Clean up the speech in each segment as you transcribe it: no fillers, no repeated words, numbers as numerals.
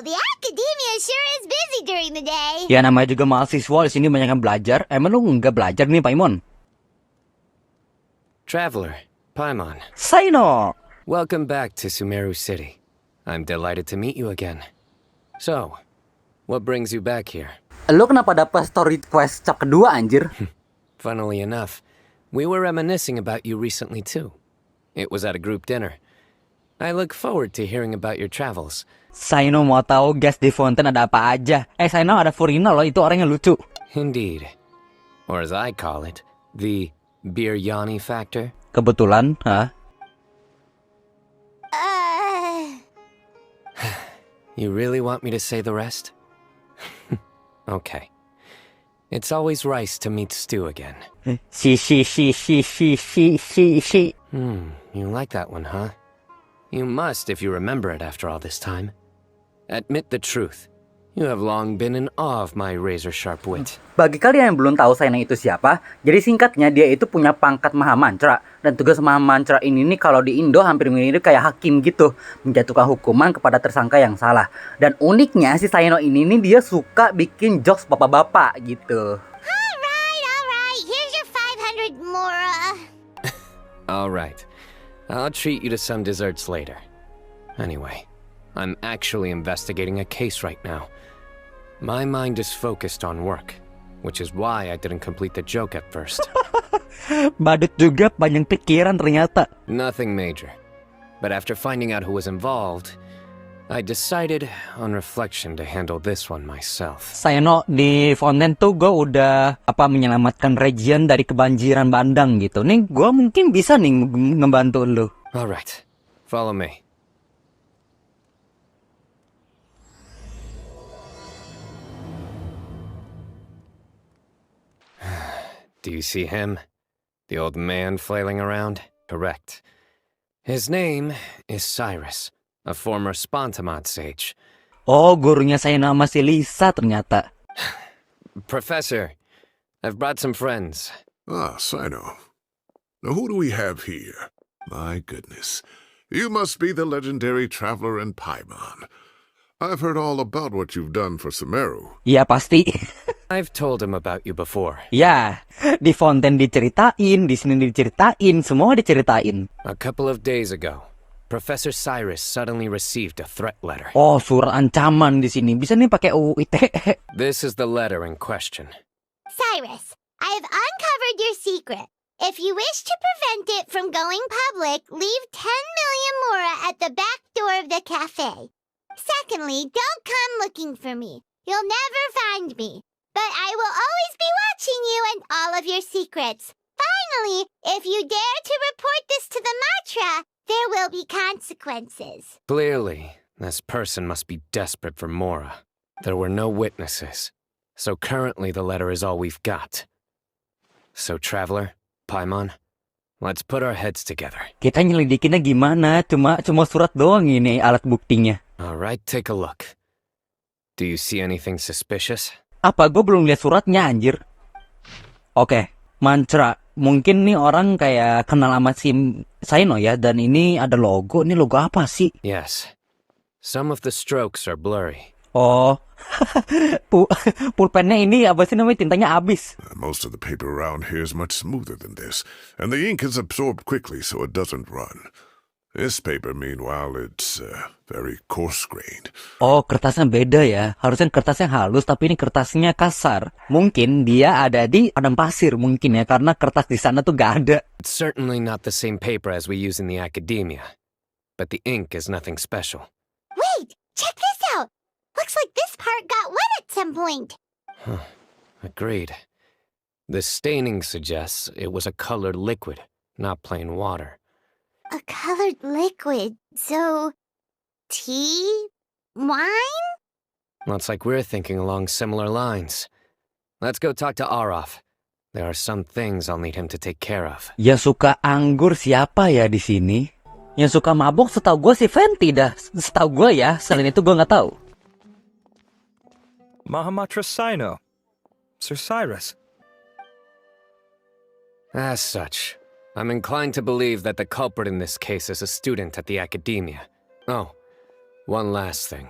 the academia sure is busy during the day. Ya namanya juga mahasiswa di sini banyak yang belajar. Emang lu nggak belajar nih, Paimon? Traveler, Paimon. Cyno. Welcome back to Sumeru City. I'm delighted to meet you again. So, what brings you back here? Lu kenapa dapet story quest chap kedua, anjir? Funnily enough, we were reminiscing about you recently too. It was at a group dinner. I look forward to hearing about your travels. Cyno mau tahu guys di Fountain ada apa aja. Cyno ada Furina loh, itu orang yang lucu. Indeed. Or as I call it, the biryani factor. Kebetulan, ha? You really want me to say the rest? Okay. It's always rice to meet stew again. Si. You like that one, huh? You must if you remember it after all this time. Admit the truth. You have long been in awe of my razor-sharp wit. Bagi kalian yang belum tahu Cyno itu siapa, jadi singkatnya dia itu punya pangkat Maha Mantra. Dan tugas Maha Mantra ini nih kalau di Indo hampir mirip kayak hakim gitu. Menjatuhkan hukuman kepada tersangka yang salah. Dan uniknya si Cyno ini nih dia suka bikin jokes bapak-bapak gitu. Alright, here's your 500 mora. Alright. I'll treat you to some desserts later. Anyway, I'm actually investigating a case right now. My mind is focused on work, which is why I didn't complete the joke at first. Badut juga banyak pikiran ternyata. Nothing major. But after finding out who was involved, I decided on reflection to handle this one myself. Cyno di Fountain tuh gue udah menyelamatkan region dari kebanjiran bandang gitu. Nih gue mungkin bisa nih ngebantu lu. Alright, follow me. Do you see him? The old man flailing around? Correct. His name is Cyrus, a former Spontamod sage. Oh, gurunya Cyno sama si Lisa ternyata. Professor, I've brought some friends. Ah, Cyno. Now who do we have here? My goodness. You must be the legendary traveler in Paimon. I've heard all about what you've done for Sumeru. Iya pasti. I've told him about you before. Ya, di Fountain diceritain, di sini diceritain, semua diceritain. A couple of days ago, Professor Cyrus suddenly received a threat letter. Oh, surat ancaman di sini. Bisa nih pakai UU ITE. This is the letter in question. Cyrus, I have uncovered your secret. If you wish to prevent it from going public, leave 10 million mora at the back door of the cafe. Secondly, don't come looking for me. You'll never find me. But I will always be watching you and all of your secrets. Finally, if you dare to report this to the mantra, there will be consequences. Clearly, this person must be desperate for Mora. There were no witnesses, so currently the letter is all we've got. So, Traveler, Paimon, let's put our heads together. Kita nyelidikinnya gimana? Cuma surat doang ini alat buktinya. Alright, take a look. Do you see anything suspicious? Apa? Gue belum lihat suratnya, anjir. Oke, mantra. Mungkin nih orang kayak kenal sama si Cyno ya. Dan ini ada logo. Ini logo apa sih? Yes. Some of the strokes are blurry. Oh. Pulpennya ini apa sih namanya? Tintanya habis. Most of the paper around here is much smoother than this, and the ink is absorbed quickly so it doesn't run. This paper, meanwhile, it's very coarse-grained. Oh, kertasnya beda ya. Harusnya kertasnya halus, tapi ini kertasnya kasar. Mungkin dia ada di padang pasir mungkin ya, karena kertas di sana tuh gak ada. It's certainly not the same paper as we use in the academia, but the ink is nothing special. Wait, check this out. Looks like this part got wet at some point. Agreed. The staining suggests it was a colored liquid, not plain water. A colored liquid, so tea? Wine? Looks like we're thinking along similar lines. Let's go talk to Araf. There are some things I'll need him to take care of. Yang suka anggur siapa ya di sini? Yang suka mabuk setahu gue si Fenty dah. Setahu gue ya, selain itu gue nggak tahu. Mahamatra Cyno. Sir Cyrus. As such, I'm inclined to believe that the culprit in this case is a student at the academia. Oh, one last thing.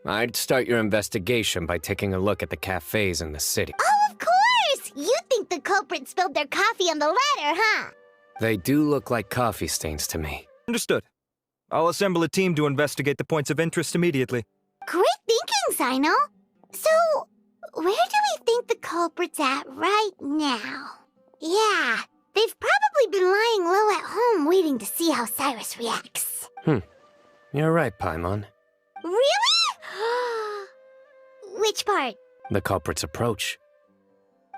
I'd start your investigation by taking a look at the cafes in the city. Oh, of course! You think the culprit spilled their coffee on the ladder, huh? They do look like coffee stains to me. Understood. I'll assemble a team to investigate the points of interest immediately. Great thinking, Cyno. So, where do we think the culprit's at right now? Yeah, they've probably been lying low at home waiting to see how Cyrus reacts. You're right, Paimon. Really? Which part? The culprit's approach.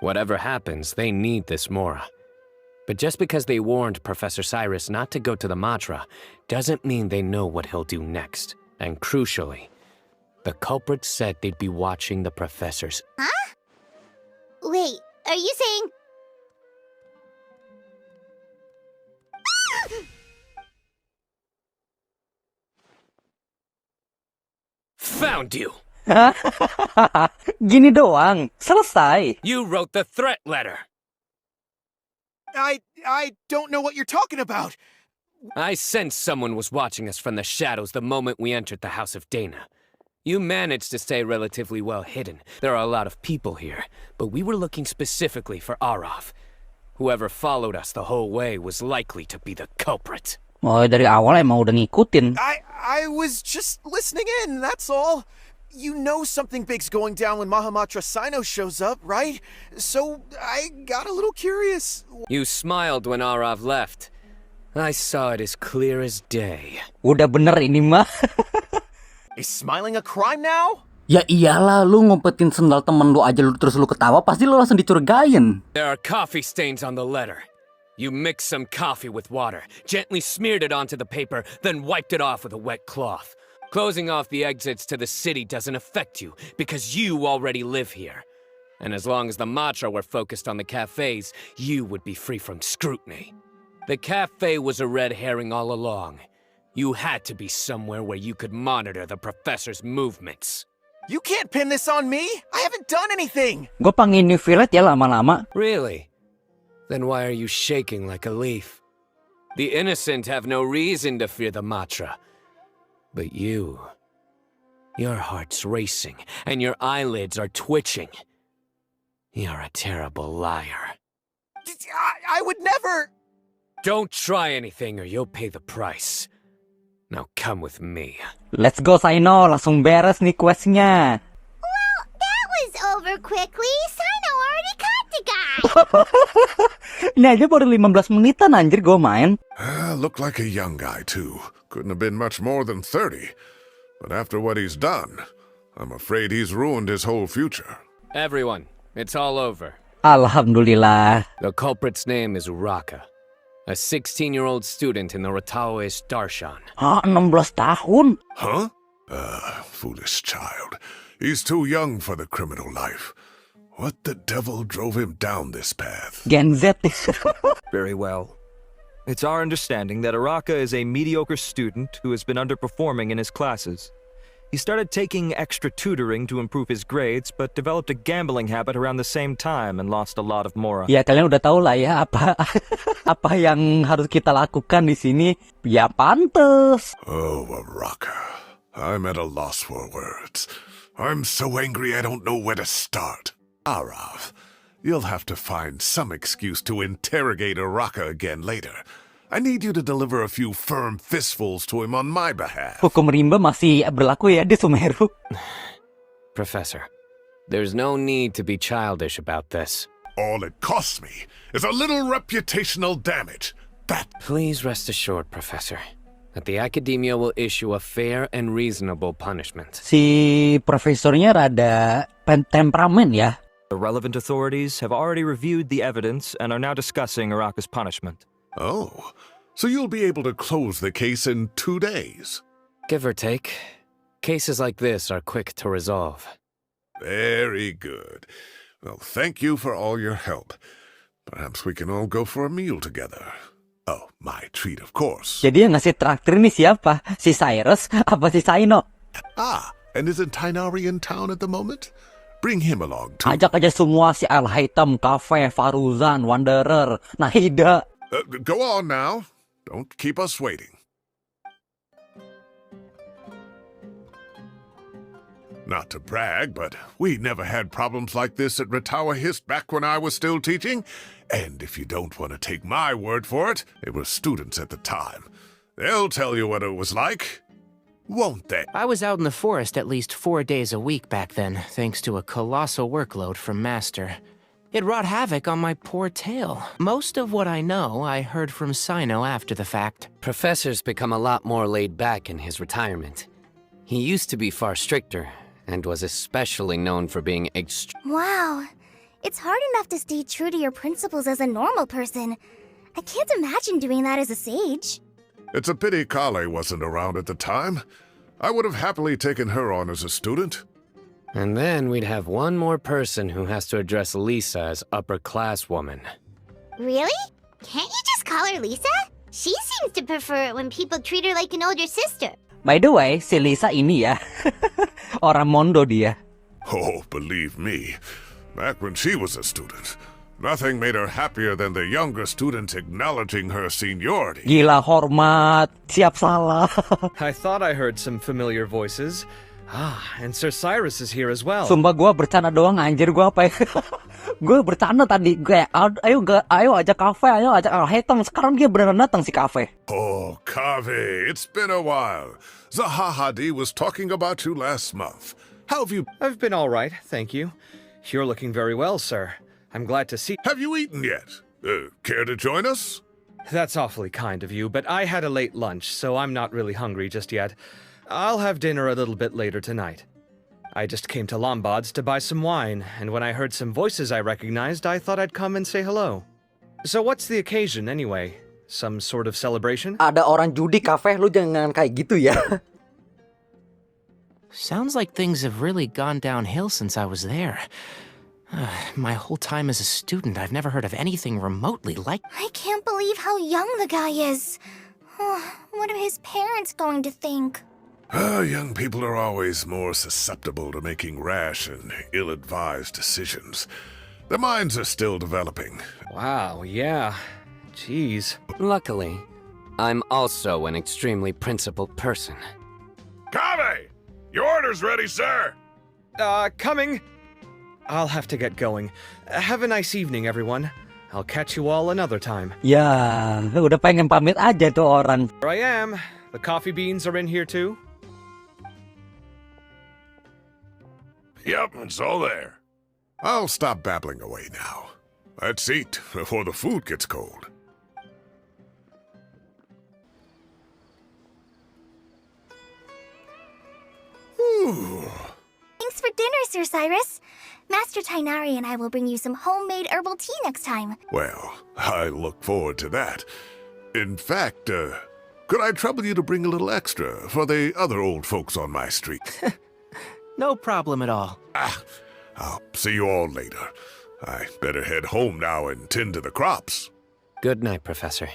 Whatever happens, they need this Mora. But just because they warned Professor Cyrus not to go to the Matra doesn't mean they know what he'll do next. And crucially, the culprit said they'd be watching the professors. Huh? Wait, are you saying... Found you! Gini doang, selesai. You wrote the threat letter! I don't know what you're talking about. I sensed someone was watching us from the shadows the moment we entered the House of Dana. You managed to stay relatively well hidden. There are a lot of people here, but we were looking specifically for Arav. Whoever followed us the whole way was likely to be the culprit. Oh, dari awal emang udah ngikutin. I was just listening in, that's all. You know something big's going down when Mahamatra Cyno shows up, right? So I got a little curious. You smiled when Arav left. I saw it as clear as day. Udah bener ini mah. Is smiling a crime now? Ya iyalah, lu ngumpetin sendal temen lu aja terus lu ketawa, pasti lu langsung dicurigain. There are coffee stains on the letter. You mixed some coffee with water, gently smeared it onto the paper, then wiped it off with a wet cloth. Closing off the exits to the city doesn't affect you, because you already live here. And as long as the Matra were focused on the cafes, you would be free from scrutiny. The cafe was a red herring all along. You had to be somewhere where you could monitor the professor's movements. You can't pin this on me. I haven't done anything. Gue pengen new fillet ya lama-lama. Really? Then why are you shaking like a leaf? The innocent have no reason to fear the Matra. But you... your heart's racing, and your eyelids are twitching. You're a terrible liar. I would never... Don't try anything or you'll pay the price. Now come with me. Let's go, Cyno. Langsung beres nih questnya. Well, that was over quickly. Cyno already caught the guy. Ini aja baru 15 menitan anjir gue main. Looked like a young guy, too. Couldn't have been much more than 30. But after what he's done, I'm afraid he's ruined his whole future. Everyone, it's all over. Alhamdulillah. The culprit's name is Uraka, a 16-year-old student in the Aureus Darshan. Ah, 16 tahun. Huh? Foolish child. He's too young for the criminal life. What the devil drove him down this path? Gen Z. Very well. It's our understanding that Araka is a mediocre student who has been underperforming in his classes. He started taking extra tutoring to improve his grades, but developed a gambling habit around the same time and lost a lot of Mora. Ya kalian udah tahu lah ya apa yang harus kita lakukan di sini. Ya pantes. Oh, Araka. I'm at a loss for words. I'm so angry I don't know where to start. Arav, you'll have to find some excuse to interrogate Araka again later. I need you to deliver a few firm fistfuls to him on my behalf. Hukum rimba masih berlaku ya di Sumeru. Professor, there's no need to be childish about this. All it costs me is a little reputational damage. That... Please rest assured, Professor, that the Akademiya will issue a fair and reasonable punishment. Si profesornya rada temperamen ya. The relevant authorities have already reviewed the evidence and are now discussing Araka's punishment. Oh, so you'll be able to close the case in 2 days? Give or take. Cases like this are quick to resolve. Very good. Well, thank you for all your help. Perhaps we can all go for a meal together. Oh, my treat, of course. Jadi yang ngasih traktir ini siapa? Si Cyrus apa si Cyno? Ah, and isn't Tainari in town at the moment? Bring him along, too. Ajak aja semua si Al-Haytham, Cafe, Faruzan, Wanderer, Nahida. Go on now. Don't keep us waiting. Not to brag, but we never had problems like this at Ratawa Hist back when I was still teaching. And if you don't want to take my word for it, they were students at the time. They'll tell you what it was like, won't they? I was out in the forest at least 4 days a week back then, thanks to a colossal workload from Master. It wrought havoc on my poor tail. Most of what I know, I heard from Cyno after the fact. Professor's become a lot more laid back in his retirement. He used to be far stricter, and was especially known for being Wow. It's hard enough to stay true to your principles as a normal person. I can't imagine doing that as a sage. It's a pity Kale wasn't around at the time. I would have happily taken her on as a student. And then we'd have one more person who has to address Lisa as upper-class woman. Really? Can't you just call her Lisa? She seems to prefer it when people treat her like an older sister. By the way, si Lisa ini ya, orang Mondo dia. Oh, believe me, back when she was a student, nothing made her happier than the younger students acknowledging her seniority. Gila hormat, siap salah. I thought I heard some familiar voices. And Sir Cyrus is here as well. Sumpah gue bercanda doang anjir, gue apa ya? Gue bercanda tadi, kayak ayo ajak kafe, ayo ajak Hitam. Sekarang dia beneran datang si kafe. Oh, Kave, it's been a while. Zahahadi was talking about you last month. How have you... I've been all right, thank you. You're looking very well, sir. I'm glad to see... Have you eaten yet? Care to join us? That's awfully kind of you, but I had a late lunch, so I'm not really hungry just yet. I'll have dinner a little bit later tonight. I just came to Lombard's to buy some wine, and when I heard some voices I recognized, I thought I'd come and say hello. So what's the occasion, anyway? Some sort of celebration? Ada orang judi kafe, lu jangan kayak gitu ya. Sounds like things have really gone downhill since I was there. My whole time as a student, I've never heard of anything remotely like... I can't believe how young the guy is. What are his parents going to think? Young people are always more susceptible to making rash and ill-advised decisions. Their minds are still developing. Wow, yeah. Jeez. Luckily, I'm also an extremely principled person. Kave! Your order's ready, sir! Coming. I'll have to get going. Have a nice evening, everyone. I'll catch you all another time. Ya, udah pengen pamit aja tuh orang. Here I am. The coffee beans are in here too. Yep, it's all there. I'll stop babbling away now. Let's eat before the food gets cold. Ooh. Thanks for dinner, Sir Cyrus. Master Tainari and I will bring you some homemade herbal tea next time. Well, I look forward to that. In fact, could I trouble you to bring a little extra for the other old folks on my street? No problem at all. I'll see you all later. I better head home now and tend to the crops. Good night, Professor.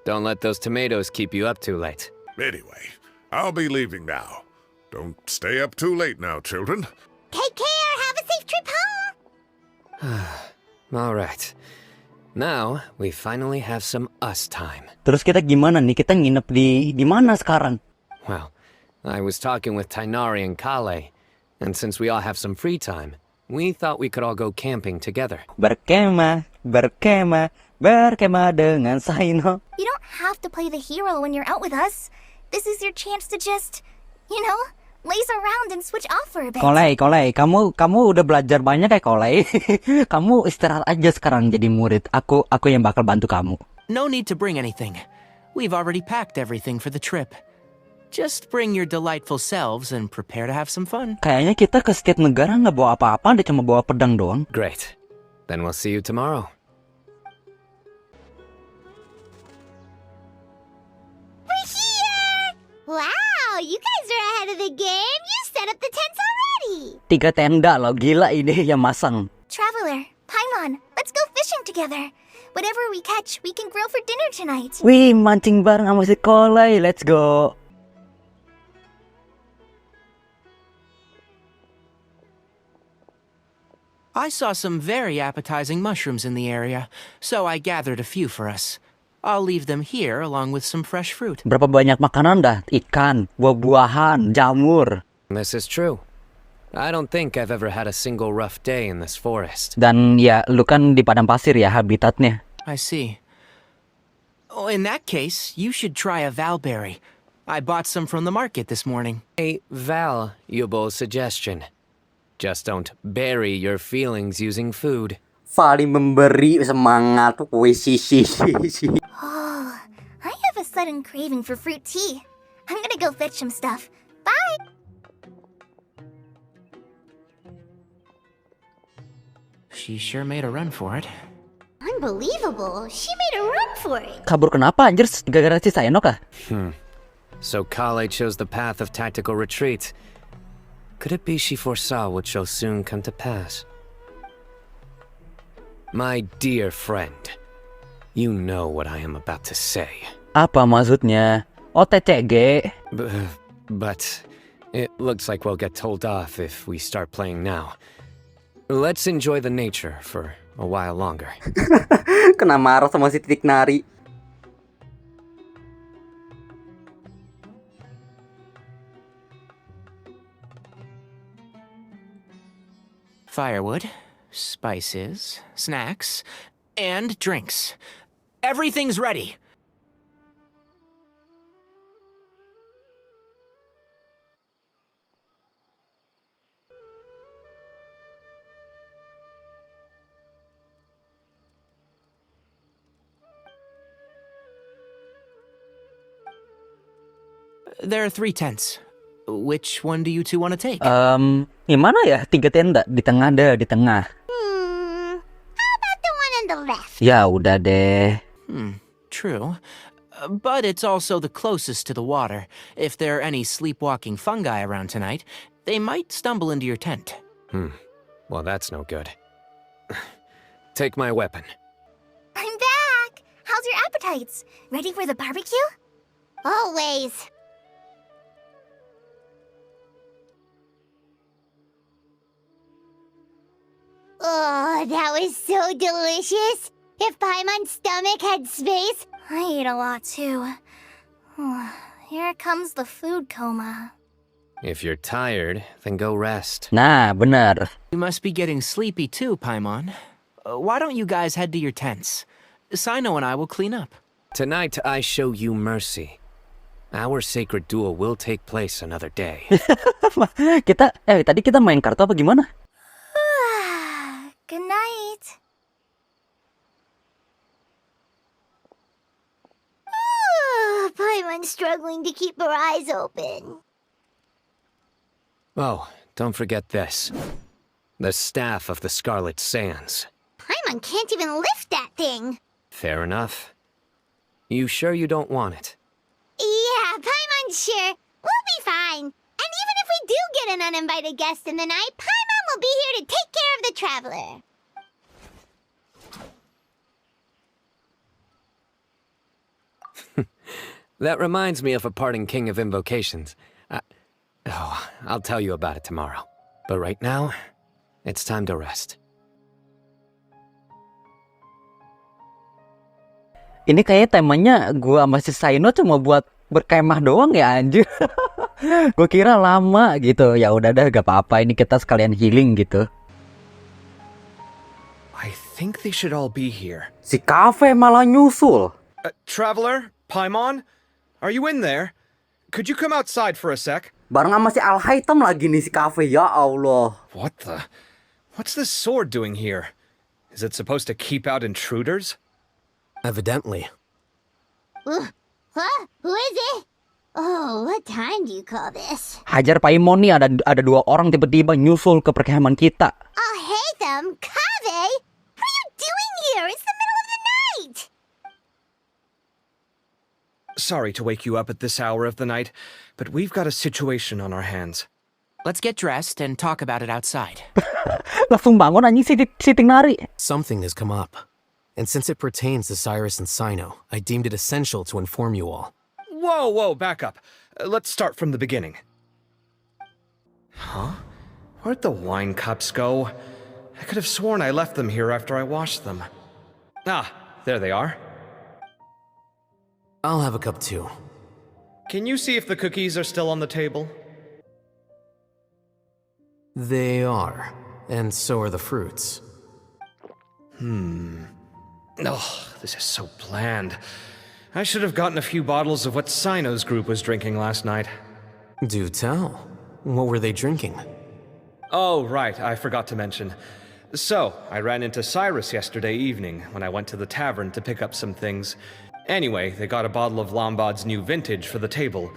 Don't let those tomatoes keep you up too late. Anyway, I'll be leaving now. Don't stay up too late now, children. Take care. Have a safe trip home. All right. Now, we finally have some us time. Terus kita gimana nih? Kita nginep di mana sekarang? Well, I was talking with Tainari and Kale, and since we all have some free time, we thought we could all go camping together. Berkemah dengan Cyno. You don't have to play the hero when you're out with us. This is your chance to just, laze around and switch off for a bit. Kolei, kamu udah belajar banyak ya Kolei. Kamu istirahat aja sekarang jadi murid. Aku yang bakal bantu kamu. No need to bring anything. We've already packed everything for the trip. Just bring your delightful selves and prepare to have some fun. Kayaknya kita ke setiap negara nggak bawa apa-apa, dia cuma bawa pedang doang. Great. Then we'll see you tomorrow. We're here! Wow, you guys are ahead of the game. You set up the tents already. 3 tenda loh, gila ini yang masang. Traveler, Paimon, let's go fishing together. Whatever we catch, we can grill for dinner tonight. Wih, mancing bareng sama si Kolei, let's go. I saw some very appetizing mushrooms in the area, so I gathered a few for us. I'll leave them here along with some fresh fruit. Berapa banyak makanan dah? Ikan, buah-buahan, jamur. This is true. I don't think I've ever had a single rough day in this forest. Dan ya, lu kan di padang pasir ya habitatnya. I see. Oh, in that case, you should try a valberry. I bought some from the market this morning. A valuable suggestion. Just don't bury your feelings using food. Vali memberi semangat. Wih, Oh, I have a sudden craving for fruit tea. I'm gonna go fetch some stuff. Bye! She sure made a run for it. Unbelievable. She made a run for it. Kabur kenapa anjir? Gara-gara si Cyno kah? So Kale chose the path of tactical retreat. Could it be she foresaw what shall soon come to pass? My dear friend, you know what I am about to say. Apa maksudnya? OTCG? But it looks like we'll get told off if we start playing now. Let's enjoy the nature for a while longer. Kena marah sama si titik nari. Firewood, spices, snacks, and drinks. Everything's ready. There are 3 tents. Which one do you two want to take? Gimana ya? 3 tenda di tengah deh, di tengah. How about the one on the left? Ya udah deh. True. But it's also the closest to the water. If there are any sleepwalking fungi around tonight, they might stumble into your tent. Well, that's no good. Take my weapon. I'm back! How's your appetites? Ready for the barbecue? Always. Oh, that was so delicious. If Paimon's stomach had space, I ate a lot too. Here comes the food coma. If you're tired, then go rest. Nah, benar. You must be getting sleepy too, Paimon. Why don't you guys head to your tents? Cyno and I will clean up. Tonight I show you mercy. Our sacred duel will take place another day. Tadi kita main kartu apa gimana? Good night. Paimon's struggling to keep her eyes open. Oh, don't forget this. The staff of the Scarlet Sands. Paimon can't even lift that thing. Fair enough. You sure you don't want it? Yeah, Paimon's sure. We'll be fine. And even if we do get an uninvited guest in the night, Paimon will be here to take care of the traveler. That reminds me of a parting king of invocations. I'll tell you about it tomorrow. But right now, it's time to rest. Ini kayaknya temanya gua sama si Cyno cuma buat berkemah doang ya anjir. Gua kira lama gitu. Ya udah dah, gak apa-apa, ini kita sekalian healing gitu. I think they should all be here. Si Cafe malah nyusul. Traveler? Paimon? Are you in there? Could you come outside for a sec? Bareng sama si Alhaitam lagi nih si Cafe, ya Allah. What the? What's this sword doing here? Is it supposed to keep out intruders? Evidently. Huh? Who is it? Oh, what time do you call this? Hajar Paimon nih, ada 2 orang tiba-tiba nyusul ke perkemahan kita. Oh, hey them, Kave! What are you doing here? It's the middle of the night! Sorry to wake you up at this hour of the night, but we've got a situation on our hands. Let's get dressed and talk about it outside. Langsung bangun anjing si Ting Nari. Something has come up, and since it pertains to Cyrus and Cyno, I deemed it essential to inform you all. Whoa, back up. Let's start from the beginning. Huh? Where'd the wine cups go? I could have sworn I left them here after I washed them. Ah, there they are. I'll have a cup too. Can you see if the cookies are still on the table? They are, and so are the fruits. Oh, this is so bland. I should have gotten a few bottles of what Cyno's group was drinking last night. Do tell. What were they drinking? Oh, right, I forgot to mention. So, I ran into Cyrus yesterday evening when I went to the tavern to pick up some things. Anyway, they got a bottle of Lombard's new vintage for the table.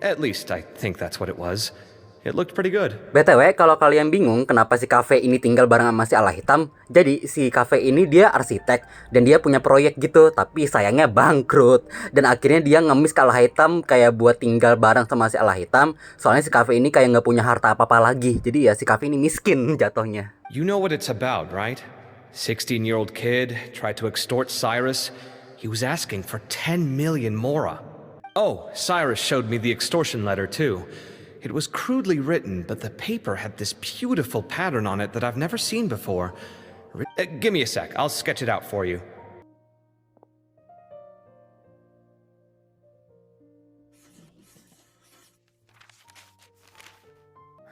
At least, I think that's what it was. It looked pretty good. BTW, kalau kalian bingung kenapa si kafe ini tinggal bareng sama si ala hitam, jadi si kafe ini dia arsitek dan dia punya proyek gitu, tapi sayangnya bangkrut. Dan akhirnya dia ngemis ke ala hitam kayak buat tinggal bareng sama si ala hitam, soalnya si kafe ini kayak nggak punya harta apa-apa lagi. Jadi ya si kafe ini miskin jatuhnya. You know what it's about, right? 16-year-old kid tried to extort Cyrus. He was asking for 10 million mora. Oh, Cyrus showed me the extortion letter too. It was crudely written, but the paper had this beautiful pattern on it that I've never seen before. Give me a sec, I'll sketch it out for you.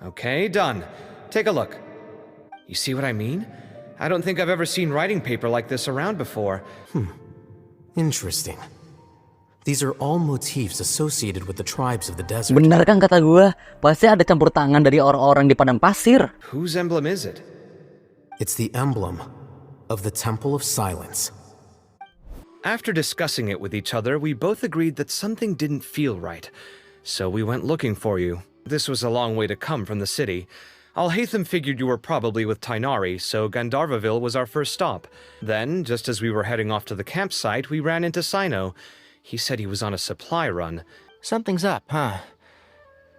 Okay, done. Take a look. You see what I mean? I don't think I've ever seen writing paper like this around before. Interesting. These are all motifs associated with the tribes of the desert. Bener kan kata gue? Pasti ada campur tangan dari orang-orang di padang pasir. Whose emblem is it? It's the emblem of the Temple of Silence. After discussing it with each other, we both agreed that something didn't feel right. So we went looking for you. This was a long way to come from the city. Alhaitham figured you were probably with Tainari, so Gandharvaville was our first stop. Then, just as we were heading off to the campsite, we ran into Cyno. He said he was on a supply run. Something's up, huh?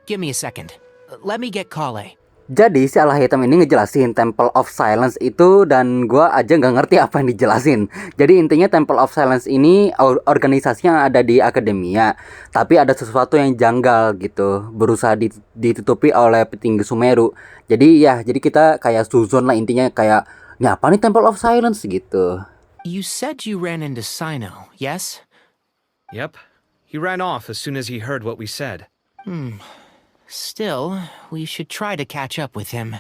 Give me a second. Let me get Kale. Jadi si ala hitam ini ngejelasin Temple of Silence itu dan gua aja nggak ngerti apa yang dijelasin. Jadi intinya Temple of Silence ini organisasi yang ada di akademiya, tapi ada sesuatu yang janggal gitu, berusaha ditutupi oleh petinggi Sumeru. Jadi kita kayak suzon lah intinya, kayak nyapa nih Temple of Silence gitu. You said you ran into Cyno, yes? Yep. He ran off as soon as he heard what we said. Still, we should try to catch up with him.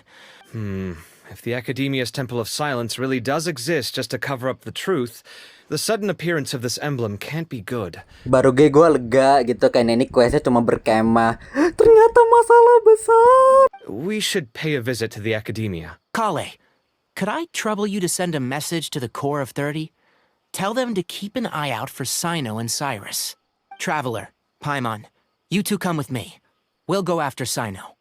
If the Academia's Temple of Silence really does exist just to cover up the truth, the sudden appearance of this emblem can't be good. Baru gue lega gitu, kayak ini questnya cuma berkemah. Ternyata masalah besar. We should pay a visit to the Academia. Kale, could I trouble you to send a message to the Core of 30? Tell them to keep an eye out for Cyno and Cyrus. Traveler, Paimon, you two come with me. We'll go after Cyno.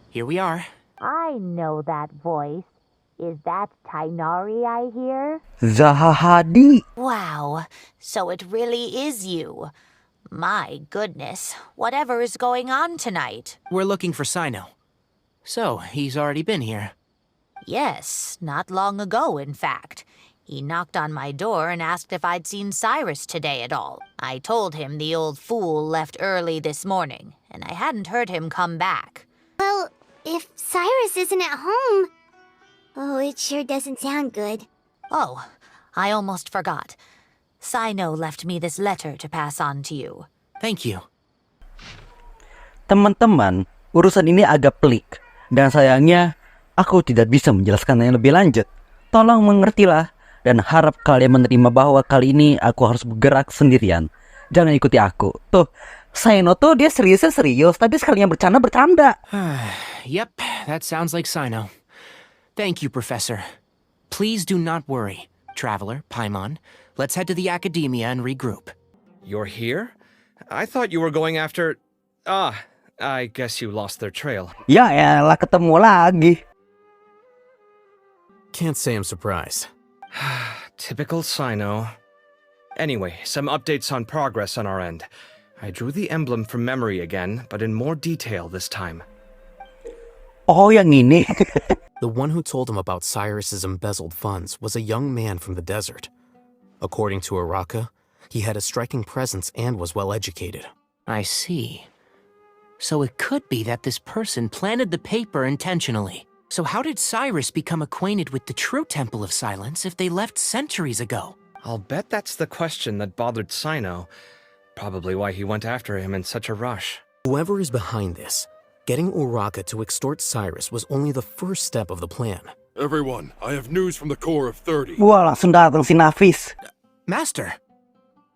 Here we are. I know that voice. Is that Tainari I hear? Zahahadi. Wow, so it really is you. My goodness, whatever is going on tonight? We're looking for Cyno. So, he's already been here. Yes, not long ago, in fact. He knocked on my door and asked if I'd seen Cyrus today at all. I told him the old fool left early this morning, and I hadn't heard him come back. Well, if Cyrus isn't at home... Oh, it sure doesn't sound good. Oh, I almost forgot. Cyno left me this letter to pass on to you. Thank you. Teman-teman, urusan ini agak pelik. Dan sayangnya, aku tidak bisa menjelaskannya lebih lanjut. Tolong mengertilah. Dan harap kalian menerima bahwa kali ini aku harus bergerak sendirian. Jangan ikuti aku. Tuh, Cyno tuh dia serius, tapi sekalinya bercanda. Yep, that sounds like Cyno. Thank you, Professor. Please do not worry. Traveler, Paimon, let's head to the Academia and regroup. You're here? I thought you were going after... I guess you lost their trail. Ya elah, ketemu lagi. Can't say I'm surprised. Typical Cyno. Anyway, some updates on progress on our end. I drew the emblem from memory again, but in more detail this time. Oh, yang ini. The one who told him about Cyrus's embezzled funds was a young man from the desert. According to Araka, he had a striking presence and was well educated. I see. So it could be that this person planted the paper intentionally. So how did Cyrus become acquainted with the true Temple of Silence if they left centuries ago? I'll bet that's the question that bothered Cyno. Probably why he went after him in such a rush. Whoever is behind this Getting Uraka to extort Cyrus was only the first step of the plan. Everyone, I have news from the core of 30. Wah, langsung datang si Nafis. Master!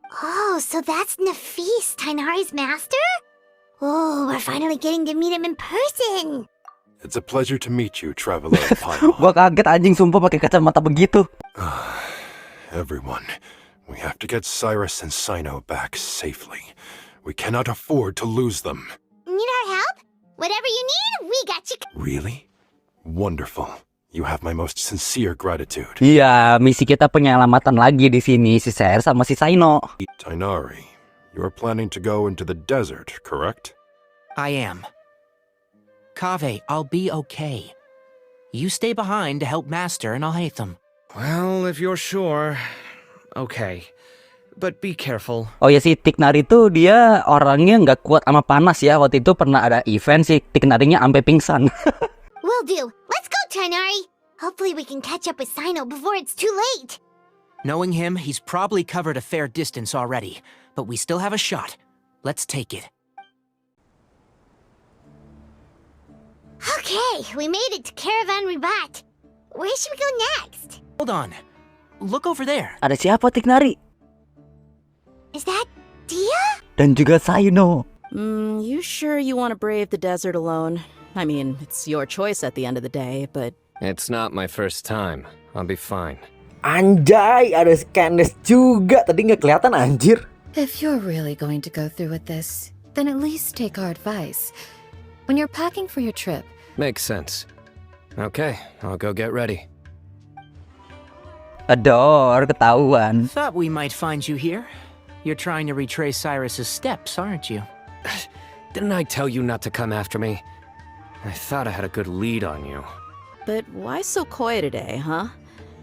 Oh, so that's Nafis, Tainari's master? Oh, we're finally getting to meet him in person. It's a pleasure to meet you, traveler of Paimon. Gua kaget anjing sumpah pakai kacamata begitu. Everyone, we have to get Cyrus and Cyno back safely. We cannot afford to lose them. Need our help? Whatever you need, we got you. Really? Wonderful. You have my most sincere gratitude. Iya, misi kita penyelamatan lagi di sini, si Ser sama si Cyno. Tainari, you are planning to go into the desert, correct? I am. Kaveh, I'll be okay. You stay behind to help Master and I'll hate them. Well, if you're sure. Okay. But be careful. Oh ya, si Tiknari tuh dia orangnya nggak kuat sama panas ya. Waktu itu pernah ada event si Tiknarinya sampai pingsan. Will do. Let's go, Tainari. Hopefully we can catch up with Cyno before it's too late. Knowing him, he's probably covered a fair distance already, but we still have a shot. Let's take it. Okay, we made it to Caravan Ribat. Where should we go next? Hold on. Look over there. Ada siapa Tiknari? Is that Dia? Dan juga Cyno. You sure you want to brave the desert alone? I mean, it's your choice at the end of the day, but... It's not my first time. I'll be fine. Anjay, ada Candace juga. Tadi nggak kelihatan anjir. If you're really going to go through with this, then at least take our advice. When you're packing for your trip... Makes sense. Okay, I'll go get ready. Ador, ketahuan. Thought we might find you here. You're trying to retrace Cyrus's steps, aren't you? Didn't I tell you not to come after me? I thought I had a good lead on you. But why so coy today, huh?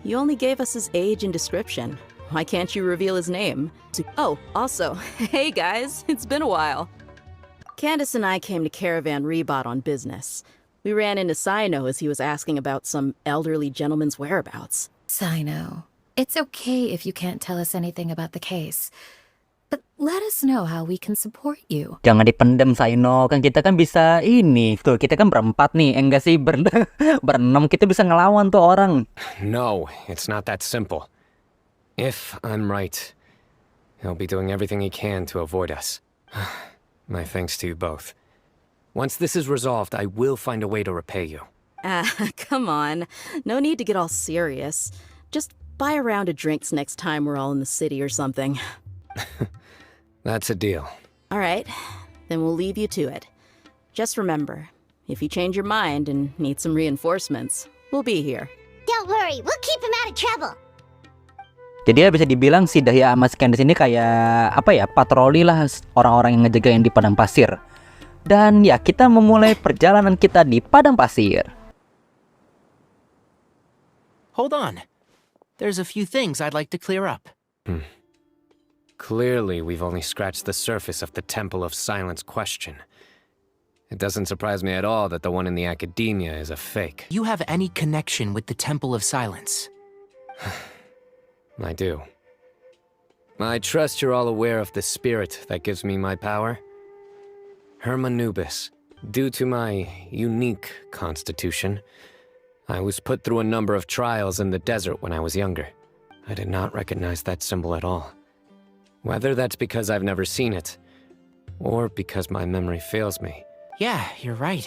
You only gave us his age and description. Why can't you reveal his name? Oh, also, hey guys, it's been a while. Candace and I came to Caravan Rebot on business. We ran into Cyno as he was asking about some elderly gentleman's whereabouts. Cyno, it's okay if you can't tell us anything about the case. But let us know how we can support you. Jangan dipendam Cyno, kan kita kan bisa ini. Tuh, kita kan berempat nih. Enggak sih, berenam kita bisa ngelawan tuh orang. No, it's not that simple. If I'm right, he'll be doing everything he can to avoid us. My thanks to you both. Once this is resolved, I will find a way to repay you. Come on. No need to get all serious. Just buy a round of drinks next time we're all in the city or something. That's a deal. All right, then we'll leave you to it. Just remember, if you change your mind and need some reinforcements, we'll be here. Don't worry, we'll keep him out of trouble. Jadi ya bisa dibilang si Dahya sama si Candace ini kayak apa ya, patroli lah orang-orang yang ngejagain di padang pasir. Dan ya kita memulai perjalanan kita di padang pasir. Hold on. There's a few things I'd like to clear up. Clearly, we've only scratched the surface of the Temple of Silence question. It doesn't surprise me at all that the one in the Akademiya is a fake. You have any connection with the Temple of Silence? I do. I trust you're all aware of the spirit that gives me my power. Hermanubis. Due to my unique constitution, I was put through a number of trials in the desert when I was younger. I did not recognize that symbol at all. Whether that's because I've never seen it, or because my memory fails me. Yeah, you're right.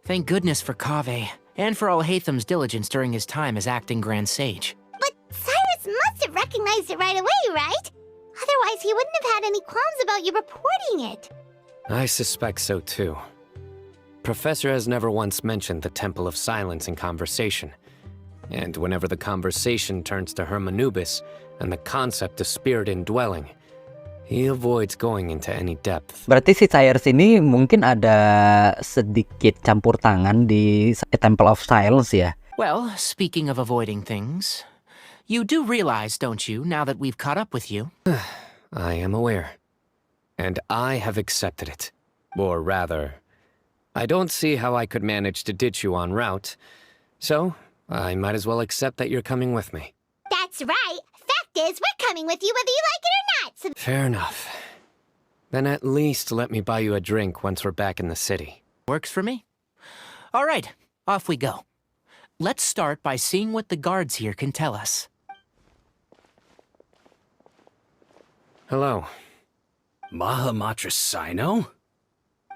Thank goodness for Kaveh, and for Alhaitham's diligence during his time as acting Grand Sage. But Cyrus must have recognized it right away, right? Otherwise, he wouldn't have had any qualms about you reporting it. I suspect so too. Professor has never once mentioned the Temple of Silence in conversation. And whenever the conversation turns to Hermanubis and the concept of spirit indwelling, he avoids going into any depth. Berarti si Cyrus ini mungkin ada sedikit campur tangan di Temple of Silence ya? Well, speaking of avoiding things, you do realize, don't you, now that we've caught up with you? I am aware. And I have accepted it. Or rather, I don't see how I could manage to ditch you en route, so I might as well accept that you're coming with me. That's right. Fact is, we're coming with you whether you like it or not. So Fair enough. Then at least let me buy you a drink once we're back in the city. Works for me. All right, off we go. Let's start by seeing what the guards here can tell us. Hello. Mahamatra Cyno?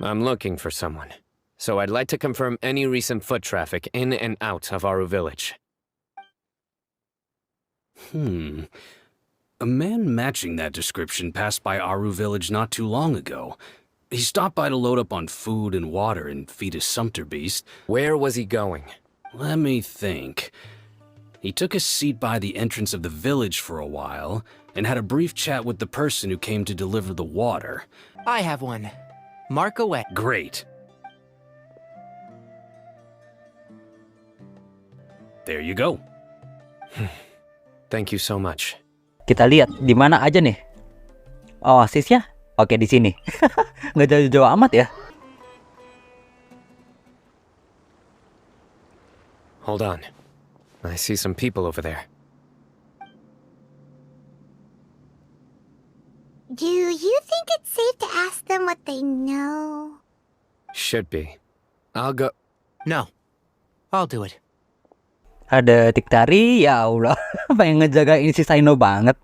I'm looking for someone. So I'd like to confirm any recent foot traffic in and out of Aru village. A man matching that description passed by Aru village not too long ago. He stopped by to load up on food and water and feed his sumpter beast. Where was he going? Let me think. He took a seat by the entrance of the village for a while and had a brief chat with the person who came to deliver the water. I have one. Mark away. Great. There you go. Thank you so much. Kita lihat di mana aja nih. Oasisnya? Oke, di sini. Nggak jauh-jauh amat ya. Hold on. I see some people over there. Do you think it's safe to ask them what they know? Should be. I'll go. No, I'll do it. Ada Dari, ya Allah. Pengen ngejagain si Cyno banget.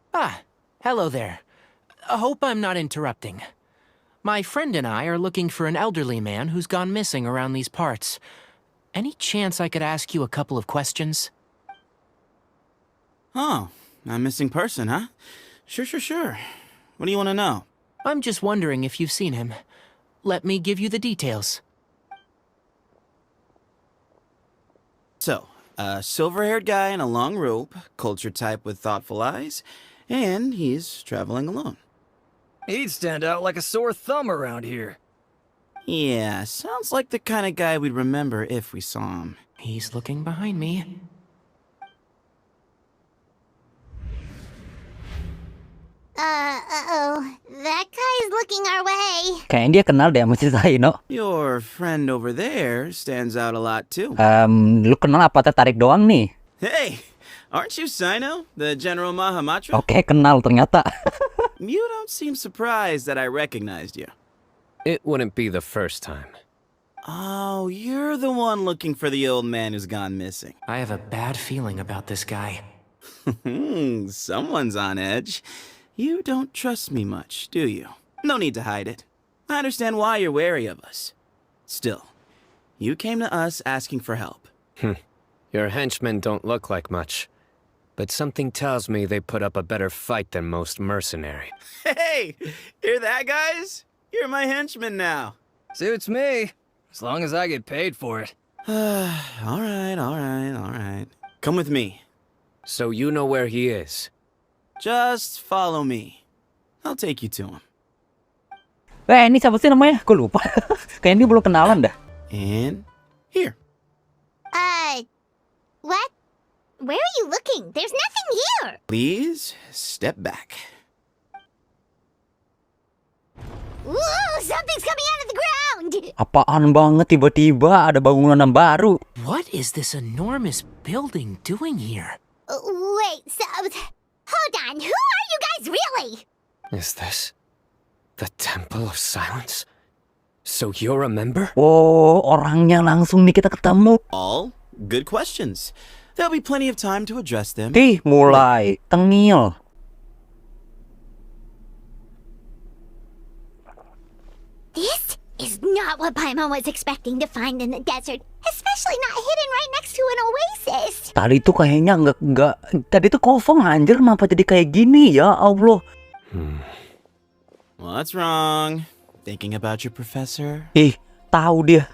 Ah, hello there. I hope I'm not interrupting. My friend and I are looking for an elderly man who's gone missing around these parts. Any chance I could ask you a couple of questions? Oh, a missing person, huh? Sure. What do you want to know? I'm just wondering if you've seen him. Let me give you the details. So, a silver-haired guy in a long robe, culture type with thoughtful eyes, and he's traveling alone. He'd stand out like a sore thumb around here. Yeah, sounds like the kind of guy we'd remember if we saw him. He's looking behind me. Uh-oh. That guy's looking our way. Kayaknya dia kenal deh sama si Cyno. Your friend over there stands out a lot too. Lu kenal apa tertarik doang nih? Hey, aren't you Cyno, the General Mahamatra? Oke, kenal ternyata. You don't seem surprised that I recognized you. It wouldn't be the first time. Oh, you're the one looking for the old man who's gone missing. I have a bad feeling about this guy. Someone's on edge. You don't trust me much, do you? No need to hide it. I understand why you're wary of us. Still, you came to us asking for help. Your henchmen don't look like much, but something tells me they put up a better fight than most mercenary. Hey, hear that, guys? You're my henchman now. Suits me, as long as I get paid for it. All right. Come with me. So you know where he is? Just follow me. I'll take you to him. Ini siapa sih namanya? Gue lupa. Kayaknya dia belum kenalan dah. And here. What? Where are you looking? There's nothing here. Please step back. Ooh, something's coming out of the ground. Apaan banget tiba-tiba ada bangunan baru. What is this enormous building doing here? Wait, so... Hold on, who are you guys really? Is this the Temple of Silence? So you're a member? Oh, orangnya langsung nih kita ketemu. All good questions. There'll be plenty of time to address them. Mulai tengil. This is not what Paimon was expecting to find in the desert, especially not hidden right next to an oasis. Tadi tuh kayaknya nggak. Tadi tuh kosong anjir, kenapa jadi kayak gini ya Allah? What's wrong? Thinking about your professor? Tahu dia.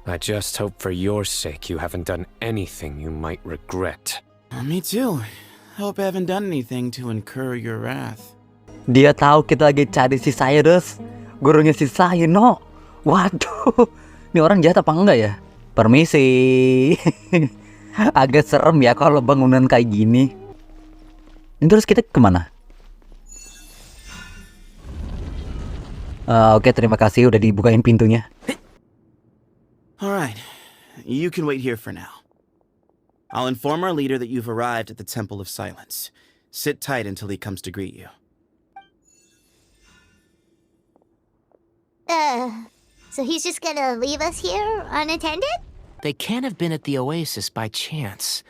I just hope for your sake you haven't done anything you might regret. Me too. Hope I haven't done anything to incur your wrath. Dia tahu kita lagi cari si Cyrus, gurunya si Cyno. Waduh, ini orang jahat apa enggak ya? Permisi. Agak serem ya kalau bangunan kayak gini. Ini terus kita kemana? Oke, terima kasih udah dibukain pintunya. Alright, you can wait here for now. I'll inform our leader that you've arrived at the Temple of Silence. Sit tight until he comes to greet you. So he's just gonna leave us here unattended? They can't have been at the oasis by chance.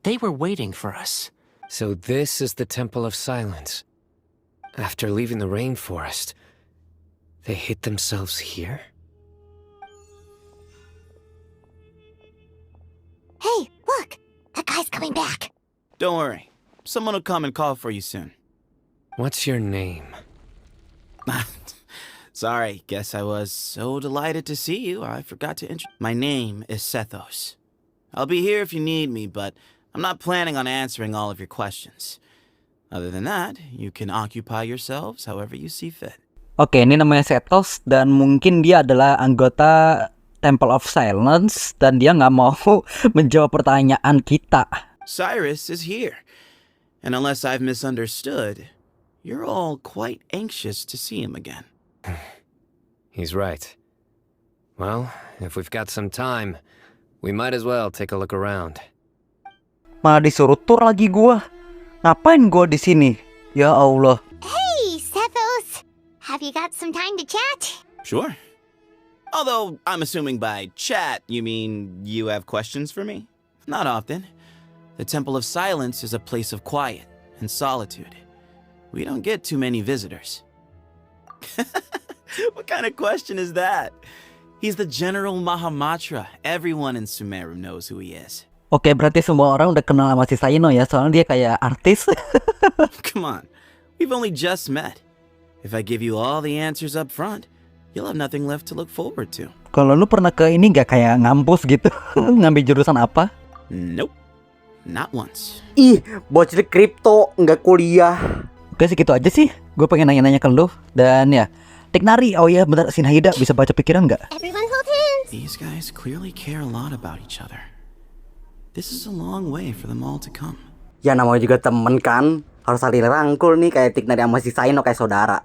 They were waiting for us. So this is the Temple of Silence. After leaving the rainforest, they hid themselves here? Hey, look! That guy's coming back. Don't worry. Someone will come and call for you soon. What's your name? Sorry, guess I was so delighted to see you, I forgot to introduce. My name is Sethos. I'll be here if you need me, but I'm not planning on answering all of your questions. Other than that, you can occupy yourselves however you see fit. Oke, ini namanya Sethos dan mungkin dia adalah anggota Temple of Silence dan dia nggak mau menjawab pertanyaan kita. Cyrus is here. And unless I've misunderstood, you're all quite anxious to see him again. He's right. Well, if we've got some time, we might as well take a look around. Malah disuruh tur lagi gua. Ngapain gua di sini? Ya Allah. Hey, Sethos! Have you got some time to chat? Sure. Although, I'm assuming by chat, you mean you have questions for me? Not often. The Temple of Silence is a place of quiet and solitude. We don't get too many visitors. What kind of question is that? He's the General Mahamatra. Everyone in Sumeru knows who he is. Oke, berarti semua orang udah kenal sama si Cyno ya, soalnya dia kayak artis. Come on, we've only just met. If I give you all the answers up front, you'll have nothing left to look forward to. Kalau lu pernah ke ini gak kayak ngampus gitu? Ngambil jurusan apa? Nope, not once. Ih, bocil kripto, nggak kuliah. Oke, segitu aja sih. Gue pengen nanya-nanya ke lu. Dan ya, Dari, oh ya bentar, Sinhaida bisa baca pikiran nggak? Everyone hold hands. These guys clearly care a lot about each other. This is a long way for them all to come. Ya namanya juga temen kan. Harus saling rangkul nih kayak Dari sama si Cyno kayak saudara.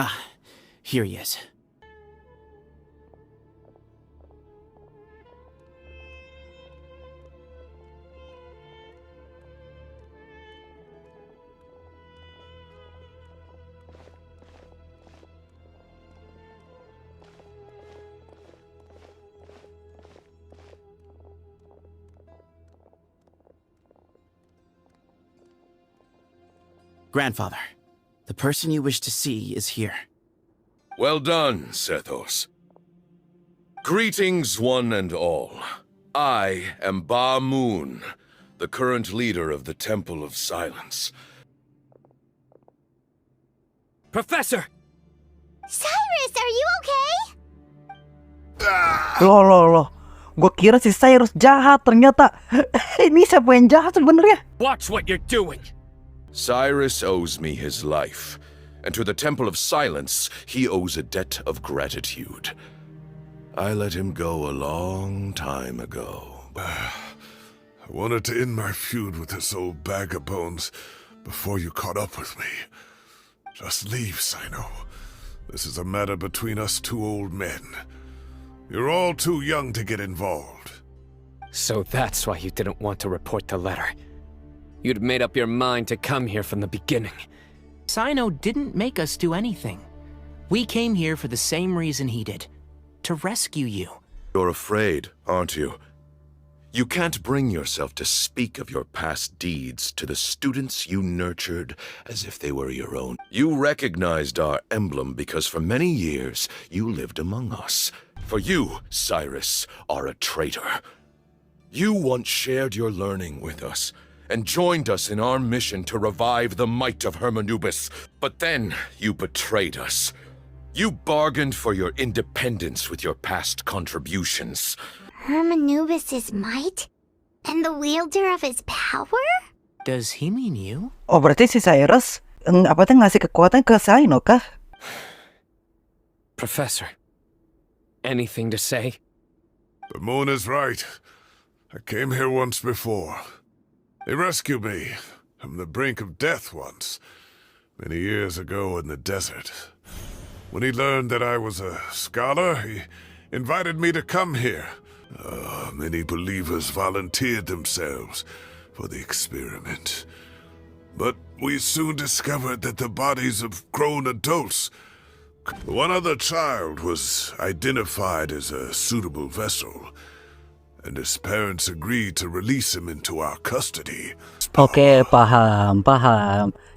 Ah, here he is. Grandfather, the person you wish to see is here. Well done, Sethos. Greetings, one and all. I am Ba Moon, the current leader of the Temple of Silence. Professor! Cyrus, are you okay? Loh. Gue kira si Cyrus jahat, ternyata ini siapa yang jahat sebenarnya? Watch what you're doing! Cyrus owes me his life, and to the Temple of Silence, he owes a debt of gratitude. I let him go a long time ago. I wanted to end my feud with this old bag of bones before you caught up with me. Just leave, Cyno. This is a matter between us two old men. You're all too young to get involved. So that's why you didn't want to report the letter. You'd made up your mind to come here from the beginning. Cyno didn't make us do anything. We came here for the same reason he did. To rescue you. You're afraid, aren't you? You can't bring yourself to speak of your past deeds to the students you nurtured as if they were your own. You recognized our emblem because for many years you lived among us. For you, Cyrus, are a traitor. You once shared your learning with us and joined us in our mission to revive the might of Hermanubis. But then you betrayed us. You bargained for your independence with your past contributions. Hermanubis' might? And the wielder of his power? Does he mean you? Oh, berarti si Cyrus ngasih kekuatan ke Cyno kah? Professor, anything to say? The moon is right. I came here once before. He rescued me from the brink of death once, many years ago in the desert. When he learned that I was a scholar, he invited me to come here. Many believers volunteered themselves for the experiment. But we soon discovered that the bodies of grown adults. One other child was identified as a suitable vessel, and his parents agreed to release him into our custody. Oke, paham.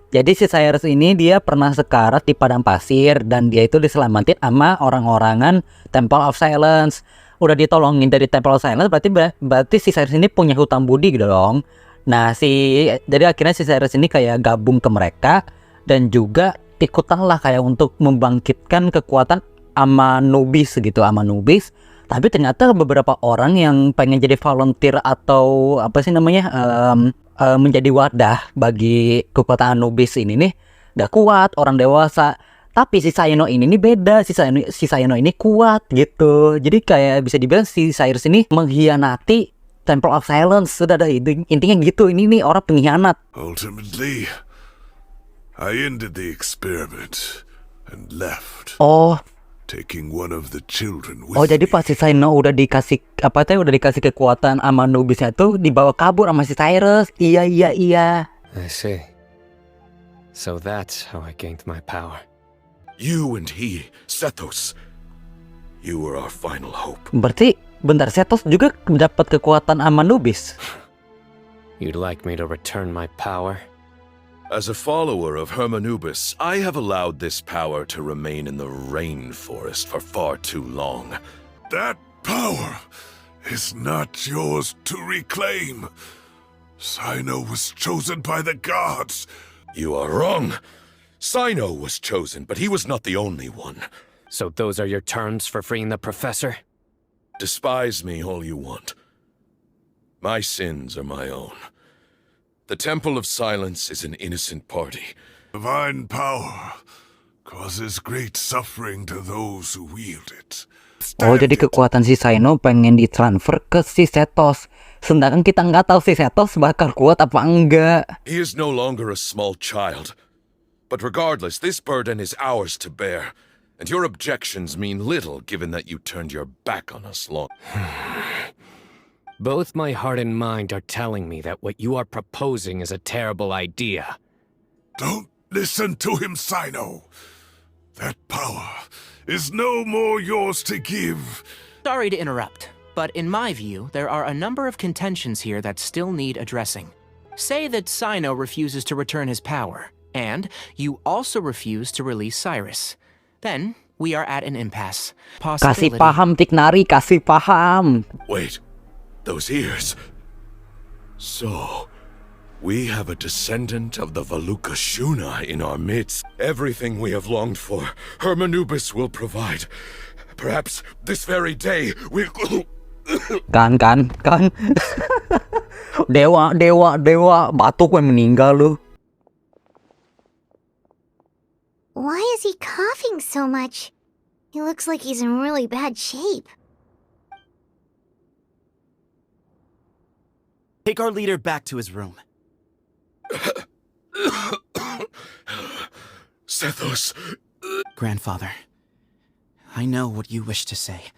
Jadi si Cyrus ini dia pernah sekarat di padang pasir dan dia itu diselamatin sama orang-orangan Temple of Silence. Udah ditolongin dari Temple of Silence, berarti si Cyrus ini punya hutang budi gitu dong. Nah, jadi akhirnya si Cyrus ini kayak gabung ke mereka dan juga ikutanlah kayak untuk membangkitkan kekuatan ama nubis gitu, ama nubis. Tapi ternyata beberapa orang yang pengen jadi volunteer atau apa sih namanya menjadi wadah bagi kekuatan nubis ini nih gak kuat, orang dewasa. Tapi si Cyno ini nih beda, si Cyno ini kuat gitu. Jadi kayak bisa dibilang si Cyrus ini mengkhianati Temple of Silence. Sudah ada intinya gitu, ini nih orang pengkhianat. Ultimately, I ended the experiment and left. Taking one of the children with jadi pas si Cyno udah dikasih kekuatan sama nubisnya tuh dibawa kabur sama si Cyrus. Iya. I see. So that's how I gained my power. You and he, Sethos. You were our final hope. Berarti bentar, Sethos juga dapat kekuatan sama nubis. You'd like me to return my power? As a follower of Hermanubis, I have allowed this power to remain in the rainforest for far too long. That power is not yours to reclaim. Cyno was chosen by the gods. You are wrong. Cyno was chosen, but he was not the only one. So those are your terms for freeing the professor? Despise me all you want. My sins are my own. The Temple of Silence is an innocent party. Divine power causes great suffering to those who wield it. Jadi kekuatan si Cyno pengen ditransfer ke si Sethos. Sedangkan kita nggak tahu si Sethos bakal kuat apa enggak. He is no longer a small child. But regardless, this burden is ours to bear. And your objections mean little given that you turned your back on us long. Both my heart and mind are telling me that what you are proposing is a terrible idea. Don't listen to him, Cyno. That power is no more yours to give. Sorry to interrupt, but in my view, there are a number of contentions here that still need addressing. Say that Cyno refuses to return his power, and you also refuse to release Cyrus. Then, we are at an impasse. Kasih paham, Tiknari, kasih paham. Wait. Those ears. So, we have a descendant of the Valukashuna in our midst. Everything we have longed for, Hermanubis will provide. Perhaps this very day we'll... Kan. Dewa, batuk yang meninggal lu. Why is he coughing so much? He looks like he's in really bad shape. Take our leader back to his room. Sethos. Grandfather, I know what you wish to say.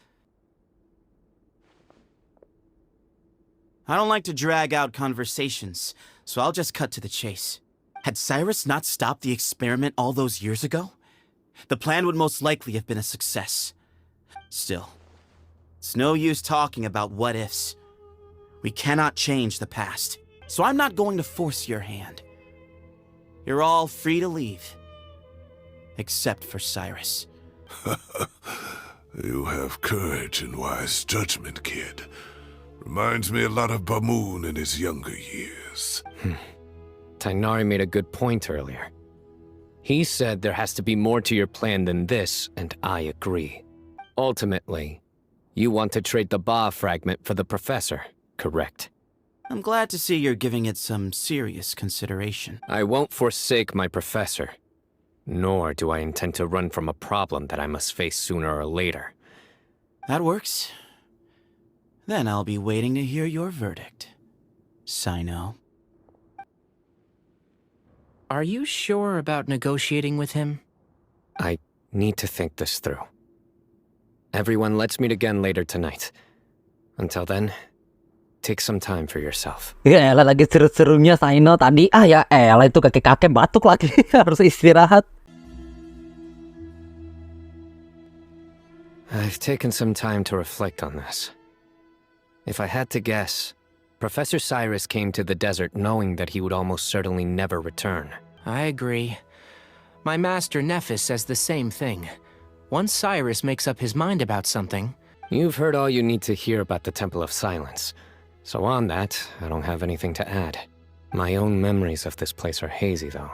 I don't like to drag out conversations, so I'll just cut to the chase. Had Cyrus not stopped the experiment all those years ago, the plan would most likely have been a success. Still, it's no use talking about what-ifs. We cannot change the past, so I'm not going to force your hand. You're all free to leave. Except for Cyrus. You have courage and wise judgment, kid. Reminds me a lot of Bamoon in his younger years. Tainari made a good point earlier. He said there has to be more to your plan than this, and I agree. Ultimately, you want to trade the Ba fragment for the professor. Correct. I'm glad to see you're giving it some serious consideration. I won't forsake my professor. Nor do I intend to run from a problem that I must face sooner or later. That works. Then I'll be waiting to hear your verdict. Cyno. Are you sure about negotiating with him? I need to think this through. Everyone, let's meet again later tonight. Until then, take some time for yourself. Ya elah, lagi seru-serunya Cyno tadi. Ya elah, itu kakek-kakek batuk lagi. Harus istirahat. I've taken some time to reflect on this. If I had to guess, Professor Cyrus came to the desert knowing that he would almost certainly never return. I agree. My master Nephis says the same thing. Once Cyrus makes up his mind about something... You've heard all you need to hear about the Temple of Silence. So on that, I don't have anything to add. My own memories of this place are hazy, though.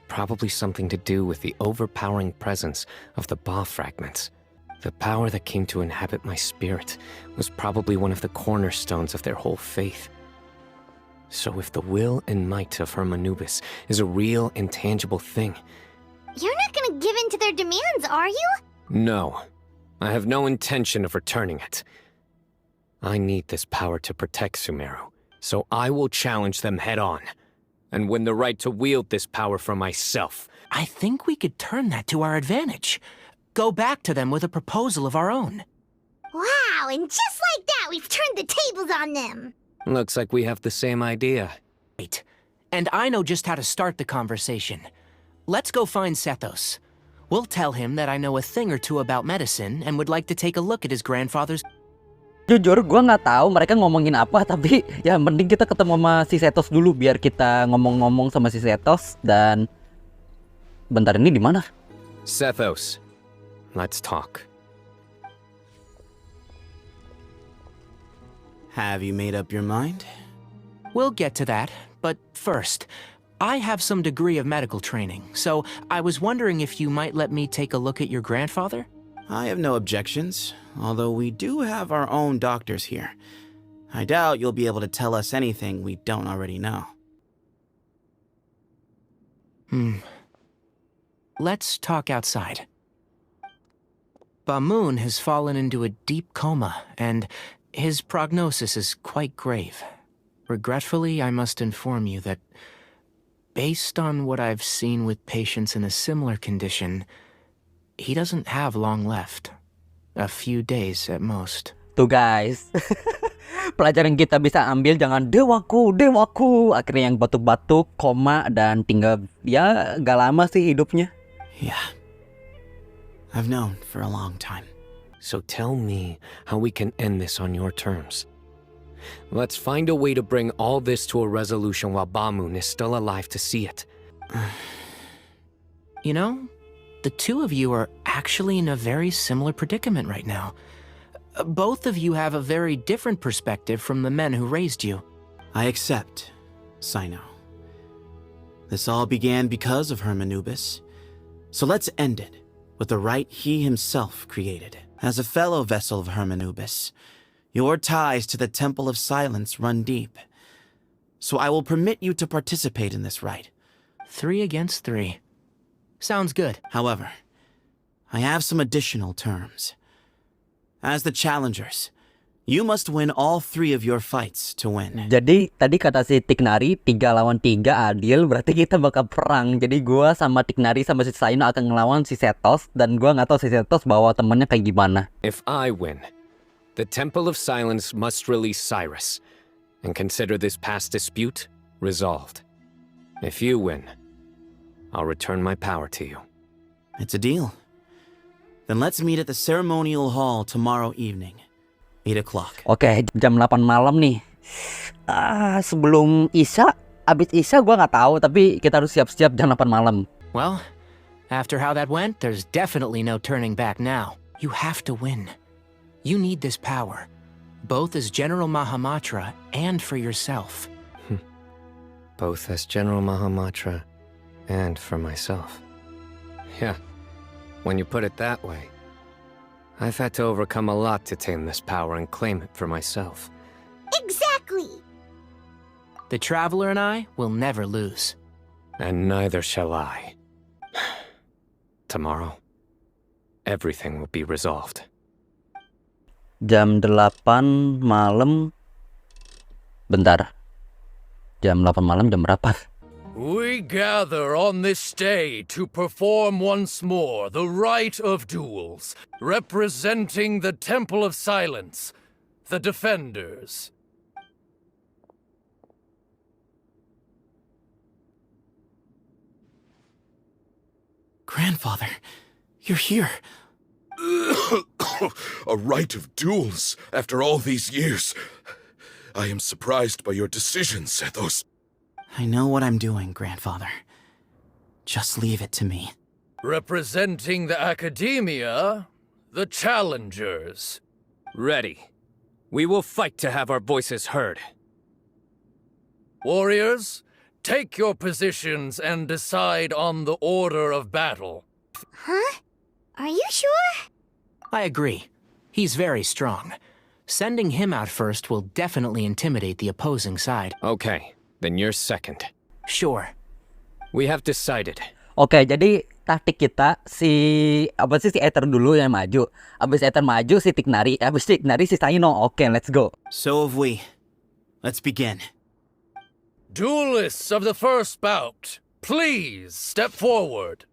Probably something to do with the overpowering presence of the Ba fragments. The power that came to inhabit my spirit was probably one of the cornerstones of their whole faith. So if the will and might of Hermanubis is a real, intangible thing... You're not gonna give in to their demands, are you? No. I have no intention of returning it. I need this power to protect Sumeru, so I will challenge them head-on, and win the right to wield this power for myself. I think we could turn that to our advantage. Go back to them with a proposal of our own. Wow, and just like that, we've turned the tables on them. Looks like we have the same idea. Right. And I know just how to start the conversation. Let's go find Sethos. We'll tell him that I know a thing or two about medicine and would like to take a look at his grandfather's... Jujur gue nggak tahu mereka ngomongin apa, tapi ya mending kita ketemu sama si Sethos dulu biar kita ngomong-ngomong sama si Sethos. Dan bentar, ini di mana? Sethos, let's talk. Have you made up your mind? We'll get to that, but first, I have some degree of medical training, so I was wondering if you might let me take a look at your grandfather? I have no objections, although we do have our own doctors here. I doubt you'll be able to tell us anything we don't already know. Let's talk outside. Bamoon has fallen into a deep coma, and his prognosis is quite grave. Regretfully, I must inform you that, based on what I've seen with patients in a similar condition, he doesn't have long left. A few days at most. Tuh guys, pelajaran kita bisa ambil, jangan dewaku, dewaku. Akhirnya yang batuk-batuk, koma, dan tinggal, ya gak lama sih hidupnya. Yeah. I've known for a long time. So tell me how we can end this on your terms. Let's find a way to bring all this to a resolution while Bamoon is still alive to see it. You know, the two of you are actually in a very similar predicament right now. Both of you have a very different perspective from the men who raised you. I accept, Cyno. This all began because of Hermanubis. So let's end it with the rite he himself created. As a fellow vessel of Hermanubis, your ties to the Temple of Silence run deep. So I will permit you to participate in this rite. 3 against 3. Sounds good. However, I have some additional terms. As the challengers, you must win all 3 of your fights to win. Jadi tadi kata si Tiknari 3 lawan 3 adil, berarti kita bakal perang. Jadi gua sama Tiknari sama si Cyno akan ngelawan si Sethos, dan gua nggak tahu si Sethos bawa temennya kayak gimana. If I win, the Temple of Silence must release Cyrus, and consider this past dispute resolved. If you win, I'll return my power to you. It's a deal. Then let's meet at the ceremonial hall tomorrow evening, 8 o'clock. Oke, jam 8 malam nih. Sebelum Isya, abis Isya gua nggak tahu, tapi kita harus siap-siap jam 8 malam. Well, after how that went, there's definitely no turning back now. You have to win. You need this power, both as General Mahamatra and for yourself. Both as General Mahamatra and for myself. Yeah, when you put it that way, I've had to overcome a lot to tame this power and claim it for myself. Exactly! The Traveler and I will never lose. And neither shall I. Tomorrow, everything will be resolved. Jam 8 malam. Bentar. Jam 8 malam jam berapa? We gather on this day to perform once more the rite of duels, representing the Temple of Silence, the Defenders, Grandfather, you're here. A rite of duels after all these years. I am surprised by your decision, Sethos. I know what I'm doing, Grandfather. Just leave it to me. Representing the academia, the challengers. Ready. We will fight to have our voices heard. Warriors, take your positions and decide on the order of battle. Huh? Are you sure? I agree. He's very strong. Sending him out first will definitely intimidate the opposing side. Okay, then you're second. Sure. We have decided. Oke, jadi taktik kita si Aether dulu yang maju. Abis Aether maju si Tignari, abis Tignari si Cyno. Oke, let's go. So have we. Let's begin. Duelists of the first bout, please step forward.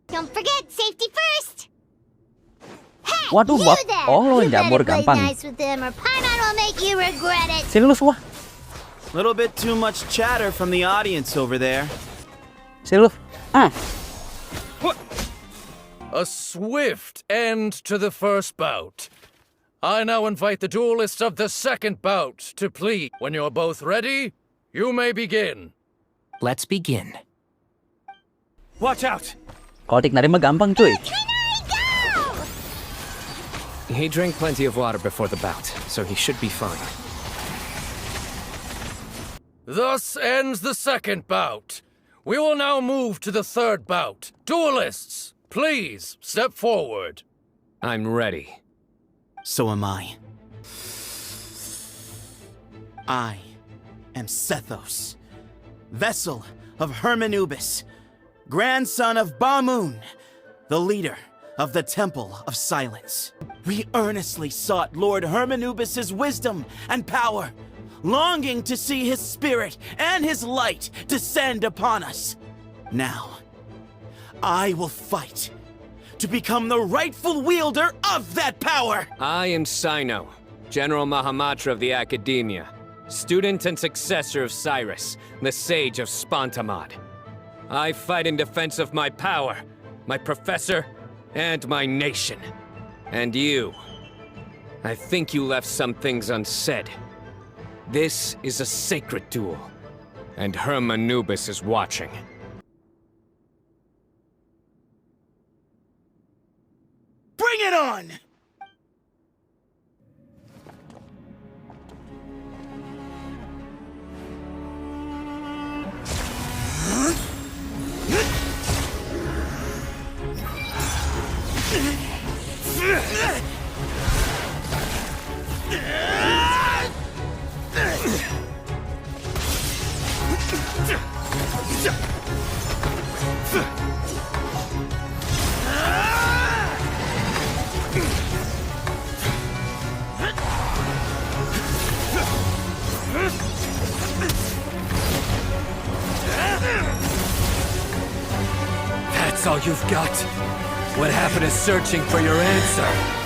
Don't forget, safety first! Hey, Waduh, you Bab. there! Oh, lo You jamur better play gampang. nice with them or Paimon will make you regret it! Sini lu semua. Little bit too much chatter from the audience over there. Sini lu. A swift end to the first bout. I now invite the duelists of the second bout to plead. When you're both ready, you may begin. Let's begin. Watch out! Kalau Tignari mah gampang, cuy. He drank plenty of water before the bout, so he should be fine. Thus ends the second bout. We will now move to the third bout. Duelists, please step forward. I'm ready. So am I. I am Sethos, vessel of Hermanubis, grandson of Bamun, the leader of the Temple of Silence. We earnestly sought Lord Hermanubis' wisdom and power, longing to see his spirit and his light descend upon us. Now, I will fight to become the rightful wielder of that power! I am Cyno, General Mahamatra of the Akademiya, student and successor of Cyrus, the Sage of Spontamod. I fight in defense of my power, my professor, and my nation. And you. I think you left some things unsaid. This is a sacred duel, and Hermanubis is watching. Bring it on! That's all you've got? What happened to searching for your answer?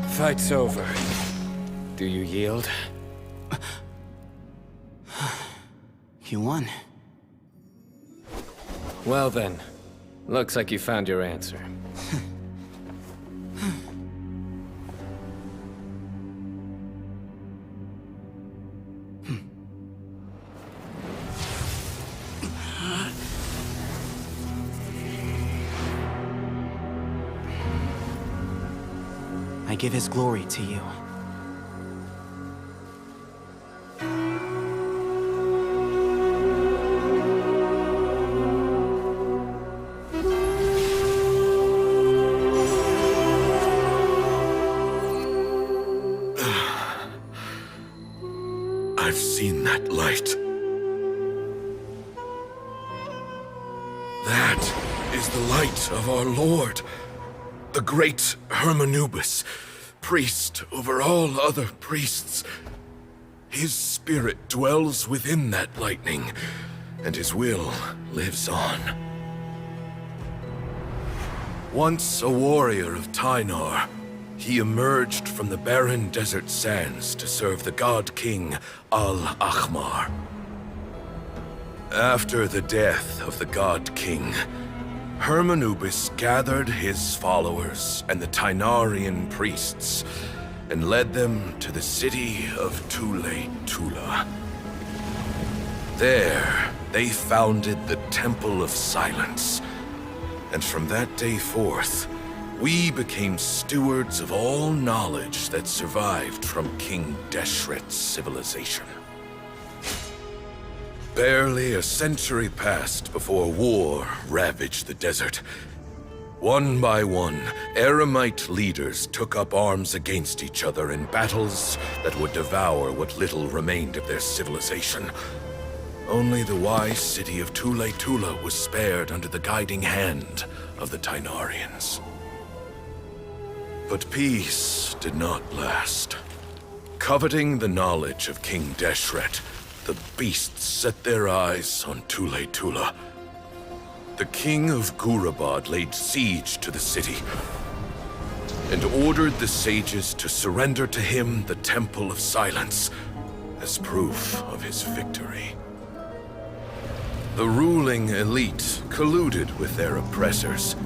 Fight's over. Do you yield? You won. Well then, looks like you found your answer. I give his glory to you. I've seen that light. That is the light of our Lord, the great Hermanubis, priest over all other priests. His spirit dwells within that lightning, and his will lives on. Once a warrior of Tynar, he emerged from the barren desert sands to serve the god king Al-Ahmar. After the death of the god king, Hermanubis gathered his followers and the Tynarian priests and led them to the city of Tula. There, they founded the Temple of Silence, and from that day forth, we became stewards of all knowledge that survived from King Deshret's civilization. Barely a century passed before war ravaged the desert. One by one, Eremite leaders took up arms against each other in battles that would devour what little remained of their civilization. Only the wise city of Tula was spared under the guiding hand of the Tynarians. But peace did not last. Coveting the knowledge of King Deshret, the beasts set their eyes on Tula. The king of Gurabad laid siege to the city and ordered the sages to surrender to him the Temple of Silence as proof of his victory. The ruling elite colluded with their oppressors,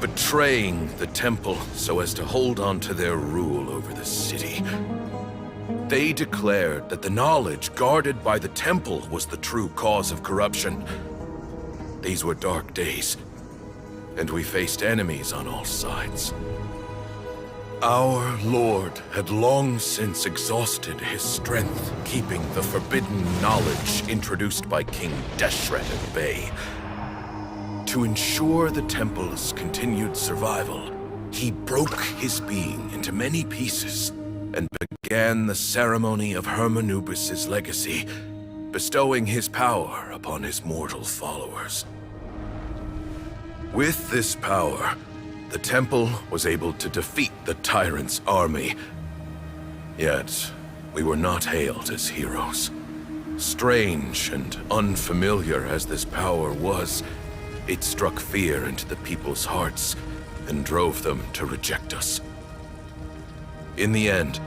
betraying the temple so as to hold on to their rule over the city. They declared that the knowledge guarded by the temple was the true cause of corruption. These were dark days, and we faced enemies on all sides. Our Lord had long since exhausted his strength, keeping the forbidden knowledge introduced by King Deshret at bay. To ensure the temple's continued survival, he broke his being into many pieces and began the ceremony of Hermanubis' legacy, bestowing his power upon his mortal followers. With this power, the temple was able to defeat the tyrant's army. Yet, we were not hailed as heroes. Strange and unfamiliar as this power was, it struck fear into the people's hearts and drove them to reject us. In the end,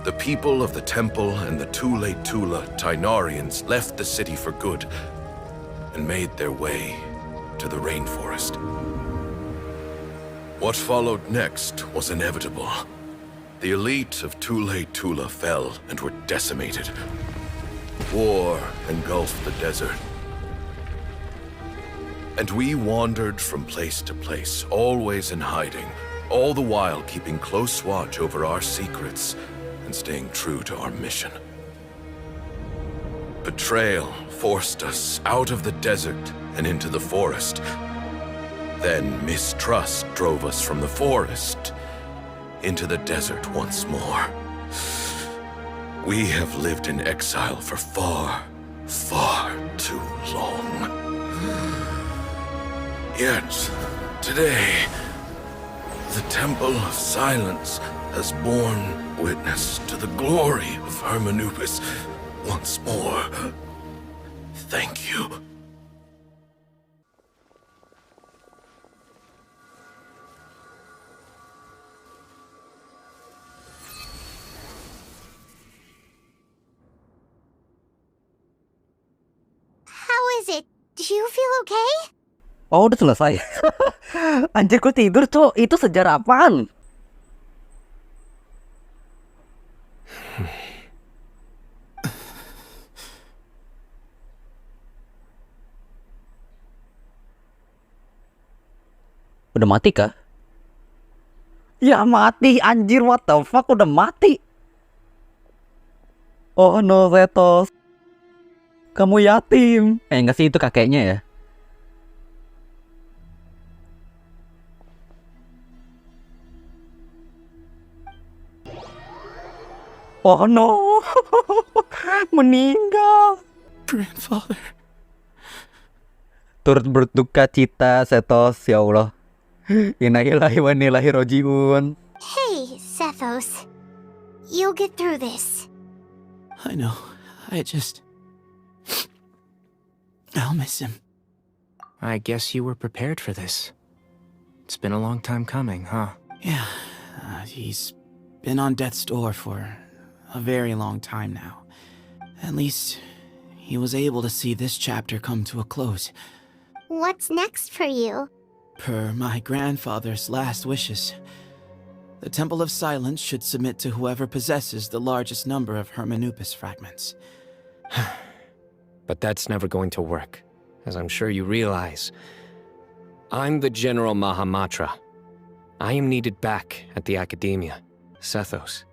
the people of the temple and the Tula Tynarians left the city for good and made their way to the rainforest. What followed next was inevitable. The elite of Tula fell and were decimated. War engulfed the desert. And we wandered from place to place, always in hiding, all the while keeping close watch over our secrets and staying true to our mission. Betrayal forced us out of the desert and into the forest. Then mistrust drove us from the forest into the desert once more. We have lived in exile for far, far too long. Yet, today, the Temple of Silence has borne witness to the glory of Hermanubis once more. Thank you. How is it? Do you feel okay? Oh, udah selesai. Anjir, gue tidur, Cok. Itu sejarah apaan? Udah mati kah? Ya mati anjir, what the fuck, udah mati. Oh no, Zetos. Kamu yatim. Enggak sih, itu kakeknya ya. Oh no. Meninggal. Grandfather. Turut berduka cita, Zetos, ya Allah. Innalillahi wa inna ilaihi raji'un. Hey, Sethos. You'll get through this. I know. I'll miss him. I guess you were prepared for this. It's been a long time coming, huh? Yeah, he's been on death's door for a very long time now. At least, he was able to see this chapter come to a close. What's next for you? Per my grandfather's last wishes, the Temple of Silence should submit to whoever possesses the largest number of Hermanupis fragments. But that's never going to work, as I'm sure you realize. I'm the General Mahamatra. I am needed back at the Akademiya. Sethos,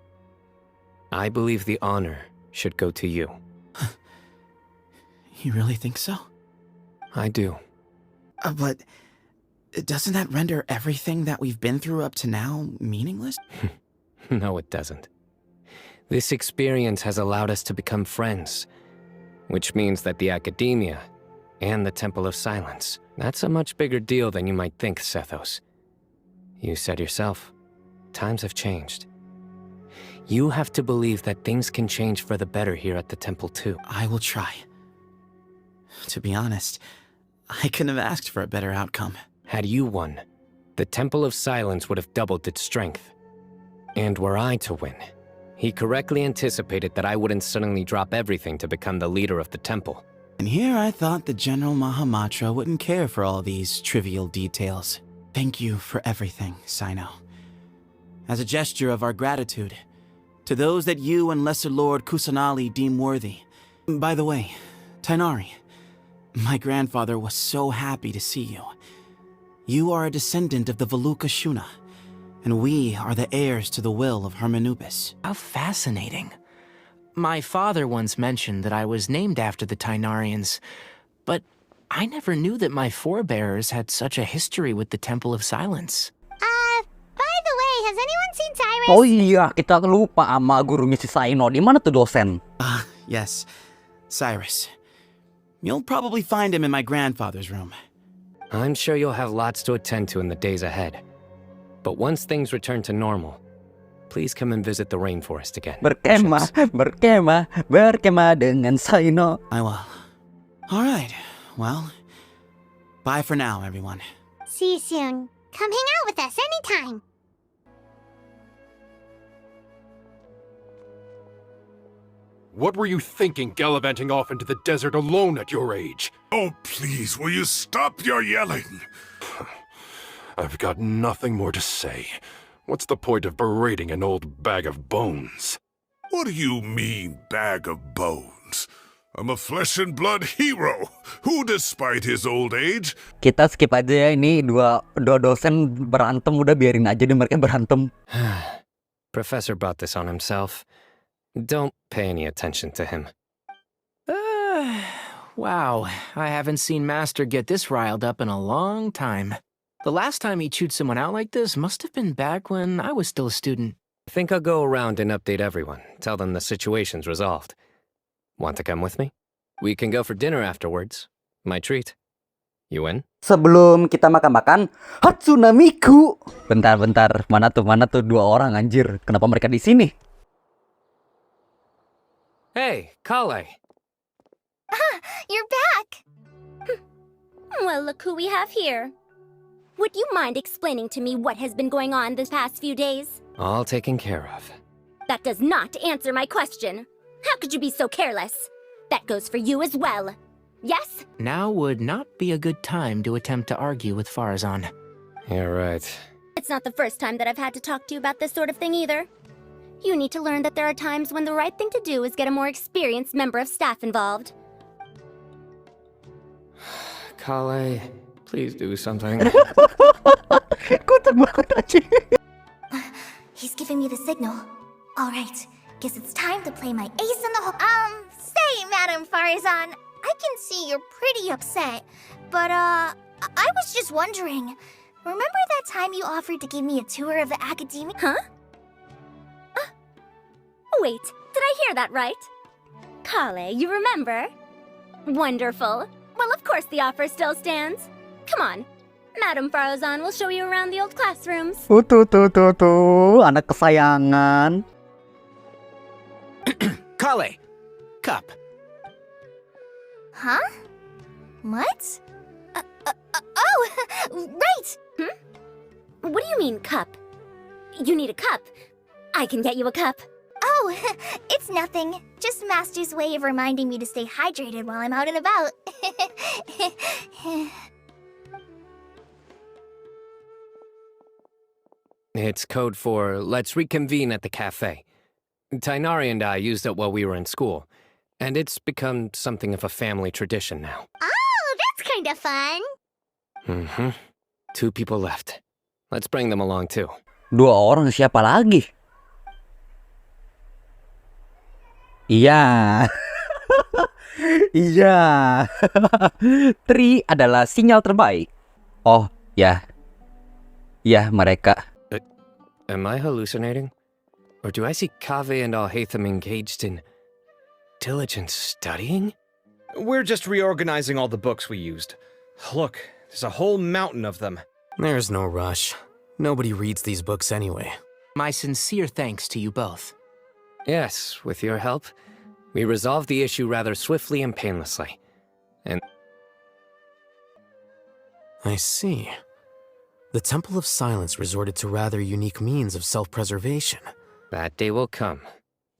I believe the honor should go to you. You really think so? I do. But doesn't that render everything that we've been through up to now meaningless? No, it doesn't. This experience has allowed us to become friends, which means that the Akademiya and the Temple of Silence, that's a much bigger deal than you might think, Sethos. You said yourself, times have changed. You have to believe that things can change for the better here at the temple too. I will try. To be honest, I couldn't have asked for a better outcome. Had you won, the Temple of Silence would have doubled its strength. And were I to win, he correctly anticipated that I wouldn't suddenly drop everything to become the leader of the temple. And here I thought the General Mahamatra wouldn't care for all these trivial details. Thank you for everything, Cyno. As a gesture of our gratitude, to those that you and Lesser Lord Kusanali deem worthy. By the way, Tainari, my grandfather was so happy to see you. You are a descendant of the Valuka Shuna, and we are the heirs to the will of Hermanupis. How fascinating. My father once mentioned that I was named after the Tainarians, but I never knew that my forebears had such a history with the Temple of Silence. By the way, has anyone seen Cyrus? Oh iya, kita lupa sama gurunya si Cyno. Di mana tuh dosen? Yes, Cyrus. You'll probably find him in my grandfather's room. I'm sure you'll have lots to attend to in the days ahead. But once things return to normal, please come and visit the rainforest again. Berkemah dengan Cyno. I will. All right. Well, bye for now, everyone. See you soon. Come hang out with us anytime. What were you thinking, gallivanting off into the desert alone at your age? Oh, please, will you stop your yelling? I've got nothing more to say. What's the point of berating an old bag of bones? What do you mean, bag of bones? I'm a flesh and blood hero who, despite his old age... Kita skip aja ya, ini dua dosen berantem, udah biarin aja deh mereka berantem. Professor brought this on himself. Don't pay any attention to him. Wow, I haven't seen Master get this riled up in a long time. The last time he chewed someone out like this must have been back when I was still a student. I think I'll go around and update everyone, tell them the situation's resolved. Want to come with me? We can go for dinner afterwards. My treat. You in? Sebelum kita makan-makan, Hatsunamiku. Bentar, mana tuh dua orang anjir? Kenapa mereka di sini? Hey, Kale. You're back! Well, look who we have here. Would you mind explaining to me what has been going on this past few days? All taken care of. That does not answer my question. How could you be so careless? That goes for you as well. Yes? Now would not be a good time to attempt to argue with Farazan. You're right. It's not the first time that I've had to talk to you about this sort of thing either. You need to learn that there are times when the right thing to do is get a more experienced member of staff involved. Kale, please do something. Kuat banget aja. giving me the signal. All right, guess it's time to play my ace in the hole. Say, Madam Farazan, I can see you're pretty upset, but I was just wondering. Remember that time you offered to give me a tour of the academia? Huh? Wait, did I hear that right? Kale, you remember? Wonderful. Well, of course the offer still stands. Come on. Madam Farazan will show you around the old classrooms. Tuh, anak kesayangan. Kale, cup. Huh? What? Oh, right! What do you mean, cup? You need a cup. I can get you a cup. Oh, it's nothing. Just Master's way of reminding me to stay hydrated while I'm out and about. It's code for let's reconvene at the cafe. Tighnari and I used it while we were in school, and it's become something of a family tradition now. Oh, that's kind of fun. Mm-hmm. 2 people left. Let's bring them along too. 2 orang, siapa lagi? Iya. Iya. 3 adalah sinyal terbaik. Oh, ya. Ya, mereka. Am I hallucinating? Or do I see Kaveh and Alhaitham engaged in diligent studying? We're just reorganizing all the books we used. Look, there's a whole mountain of them. There's no rush. Nobody reads these books anyway. My sincere thanks to you both. Yes, with your help, we resolved the issue rather swiftly and painlessly. And I see. The Temple of Silence resorted to rather unique means of self-preservation. that day will come.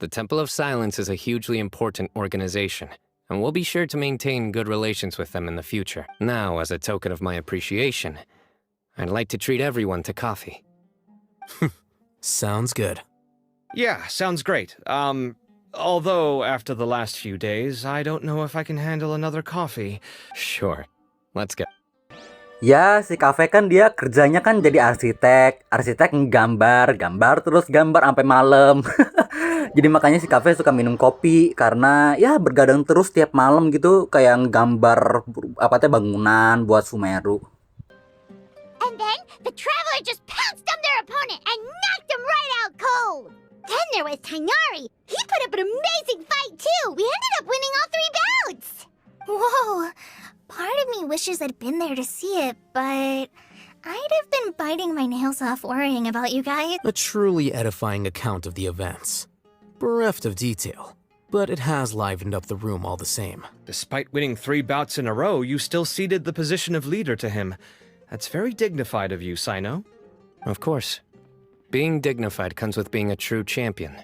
The Temple of Silence is a hugely important organization, and we'll be sure to maintain good relations with them in the future. Now, as a token of my appreciation, I'd like to treat everyone to coffee. Sounds good. Yeah, sounds great. Although after the last few days, I don't know if I can handle another coffee. Sure. Let's go. Ya, si Kafe kan dia kerjanya kan jadi arsitek. Arsitek nggambar, gambar terus gambar sampai malam. Jadi makanya si Kafe suka minum kopi karena ya bergadang terus tiap malam gitu kayak nggambar bangunan buat Sumeru. And then the traveler just pounced on their opponent and knocked him right out cold. Then there was Tighnari. He put up an amazing fight too. We ended up winning all 3 bouts. Whoa! Part of me wishes I'd been there to see it, but I'd have been biting my nails off worrying about you guys. A truly edifying account of the events. Bereft of detail, but it has livened up the room all the same. Despite winning 3 bouts in a row, you still ceded the position of leader to him. That's very dignified of you, Cyno. Of course. Being dignified comes with being a true champion.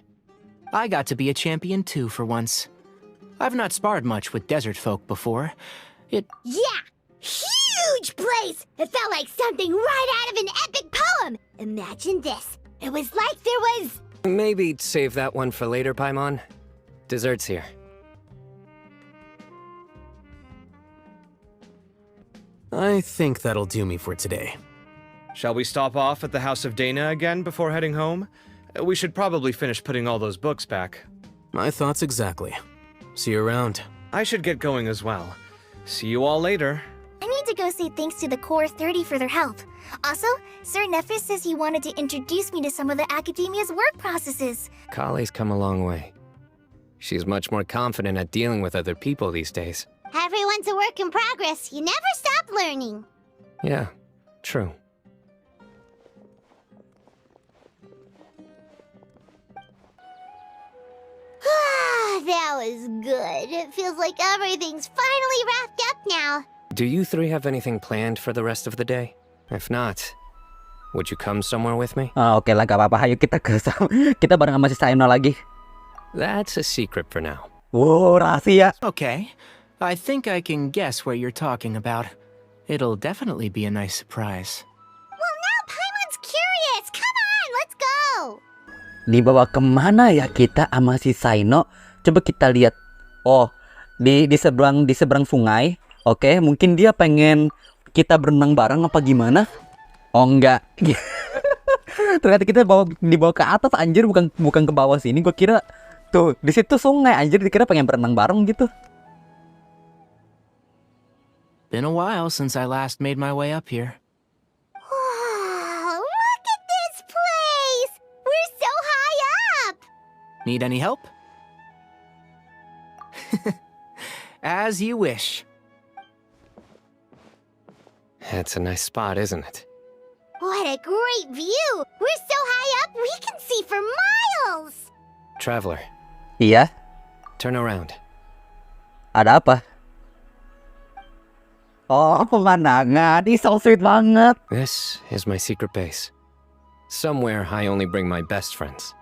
I got to be a champion too for once. I've not sparred much with desert folk before. Yeah! Huge place! It felt like something right out of an epic poem! Imagine this. It was like there was... Maybe save that one for later, Paimon. Dessert's here. I think that'll do me for today. Shall we stop off at the House of Dana again before heading home? We should probably finish putting all those books back. My thoughts exactly. See you around. I should get going as well. See you all later. I need to go say thanks to the Core 30 for their help. Also, Sir Nephis says he wanted to introduce me to some of the Academia's work processes. Kale's come a long way. She's much more confident at dealing with other people these days. Everyone's a work in progress. You never stop learning. Yeah, true. That was good. It feels like everything's finally wrapped up now. Do you 3 have anything planned for the rest of the day? If not, would you come somewhere with me? Oke lah, gak apa-apa. Ayo kita bareng sama si Cyno lagi. That's a secret for now. Wow, rahasia. Okay. I think I can guess what you're talking about. It'll definitely be a nice surprise. Well, now Paimon's curious. Come on, let's go. Dibawa kemana ya kita sama si Cyno? Coba kita lihat. Oh, di seberang sungai. Oke, mungkin dia pengen kita berenang bareng apa gimana? Oh enggak. Ternyata kita dibawa ke atas anjir, bukan ke bawah sini. Gua kira tuh di situ sungai anjir, dikira pengen berenang bareng gitu. Been a while since I last made my way up here. Wow, look at this place! We're so high up! Need any help? As you wish. It's a nice spot, isn't it? What a great view! We're so high up, we can see for miles! Traveler, Iya, turn around. ada apa? Oh, pemandangan. Ini so sweet banget. This is my secret base. Somewhere I only bring my best friends.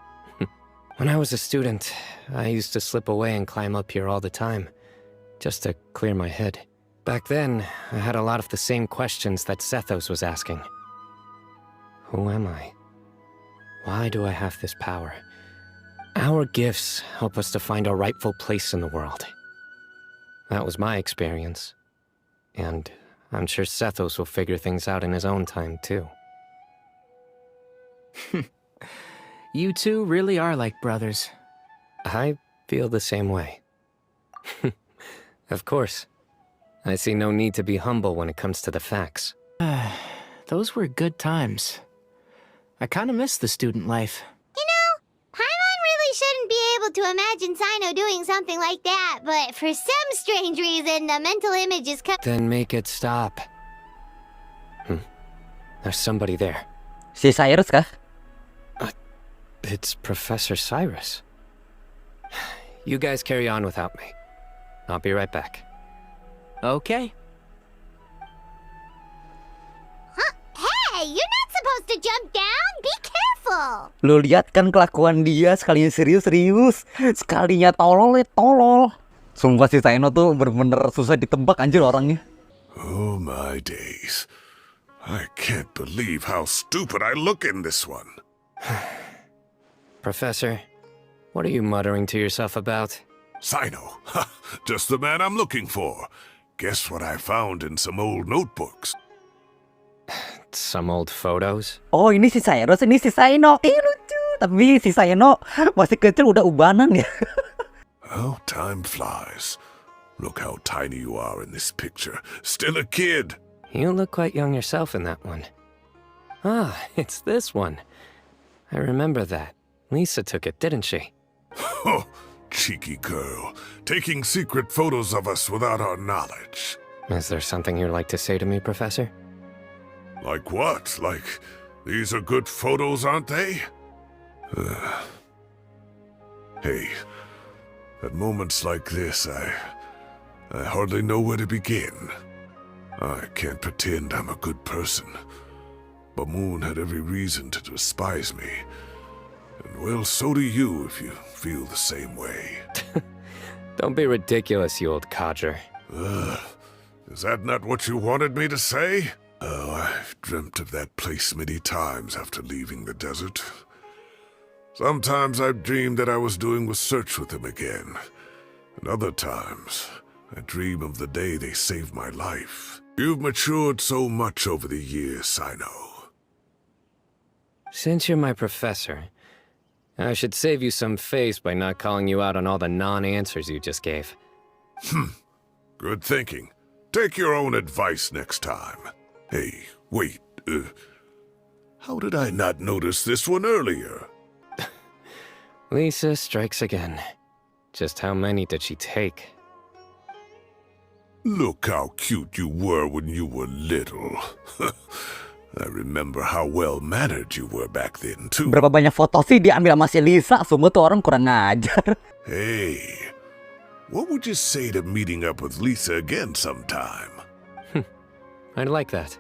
When I was a student, I used to slip away and climb up here all the time, just to clear my head. Back then, I had a lot of the same questions that Sethos was asking. Who am I? Why do I have this power? Our gifts help us to find our rightful place in the world. That was my experience. And I'm sure Sethos will figure things out in his own time, too. You two really are like brothers. I feel the same way. Of course. I see no need to be humble when it comes to the facts. Those were good times. I kind of miss the student life. You know, Paimon really shouldn't be able to imagine Cyno doing something like that, but for some strange reason, the mental image is Then make it stop. There's somebody there. Si Cyrus kah? It's Professor Cyrus. You guys carry on without me. I'll be right back. Okay. Hey, you're not supposed to jump down. Be careful. Lu lihat kan kelakuan dia, sekalinya serius, sekalinya tolol. Sumpah si Cyno tuh bener-bener susah ditebak anjir orangnya. Oh my days. I can't believe how stupid I look in this one. Professor, what are you muttering to yourself about? Cyno, just the man I'm looking for. Guess what I found in some old notebooks? Some old photos? Oh, ini si Cyrus, ini si Cyno. Lucu. Tapi si Cyno masih kecil udah ubanan ya. Oh, time flies. Look how tiny you are in this picture. Still a kid. You look quite young yourself in that one. Ah, it's this one. I remember that. Lisa took it, didn't she? Oh, cheeky girl. Taking secret photos of us without our knowledge. Is there something you'd like to say to me, Professor? Like what? Like, these are good photos, aren't they? Hey, at moments like this, I hardly know where to begin. I can't pretend I'm a good person. But Moon had every reason to despise me. And well, so do you if you feel the same way. Don't be ridiculous, you old codger. Is that not what you wanted me to say? Oh, I've dreamt of that place many times after leaving the desert. Sometimes I've dreamed that I was doing research with them again. And other times, I dream of the day they saved my life. You've matured so much over the years, Cyno. Since you're my professor, I should save you some face by not calling you out on all the non-answers you just gave. Good thinking. Take your own advice next time. Hey, wait, how did I not notice this one earlier? Lisa strikes again. Just how many did she take? Look how cute you were when you were little. I remember how well-mannered you were back then, too. Berapa banyak foto sih diambil sama si Lisa? Semua tuh orang kurang ngajar. Hey, what would you say to meeting up with Lisa again sometime? I'd like that.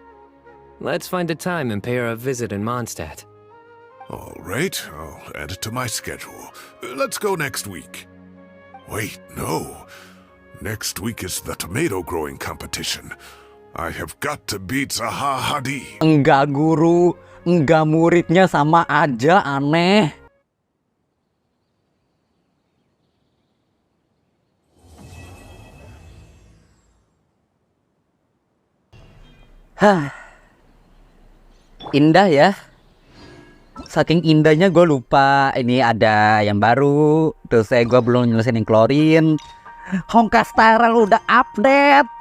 Let's find a time and pay her a visit in Mondstadt. All right, I'll add it to my schedule. Let's go next week. Wait, no. Next week is the tomato growing competition. I have got to beat Zaha Hadi. Enggak guru, enggak muridnya sama aja, aneh. Hah. Indah ya. saking indahnya gue lupa ini ada yang baru. Terus gue belum nyelesain yang klorin. Hongkastara udah update.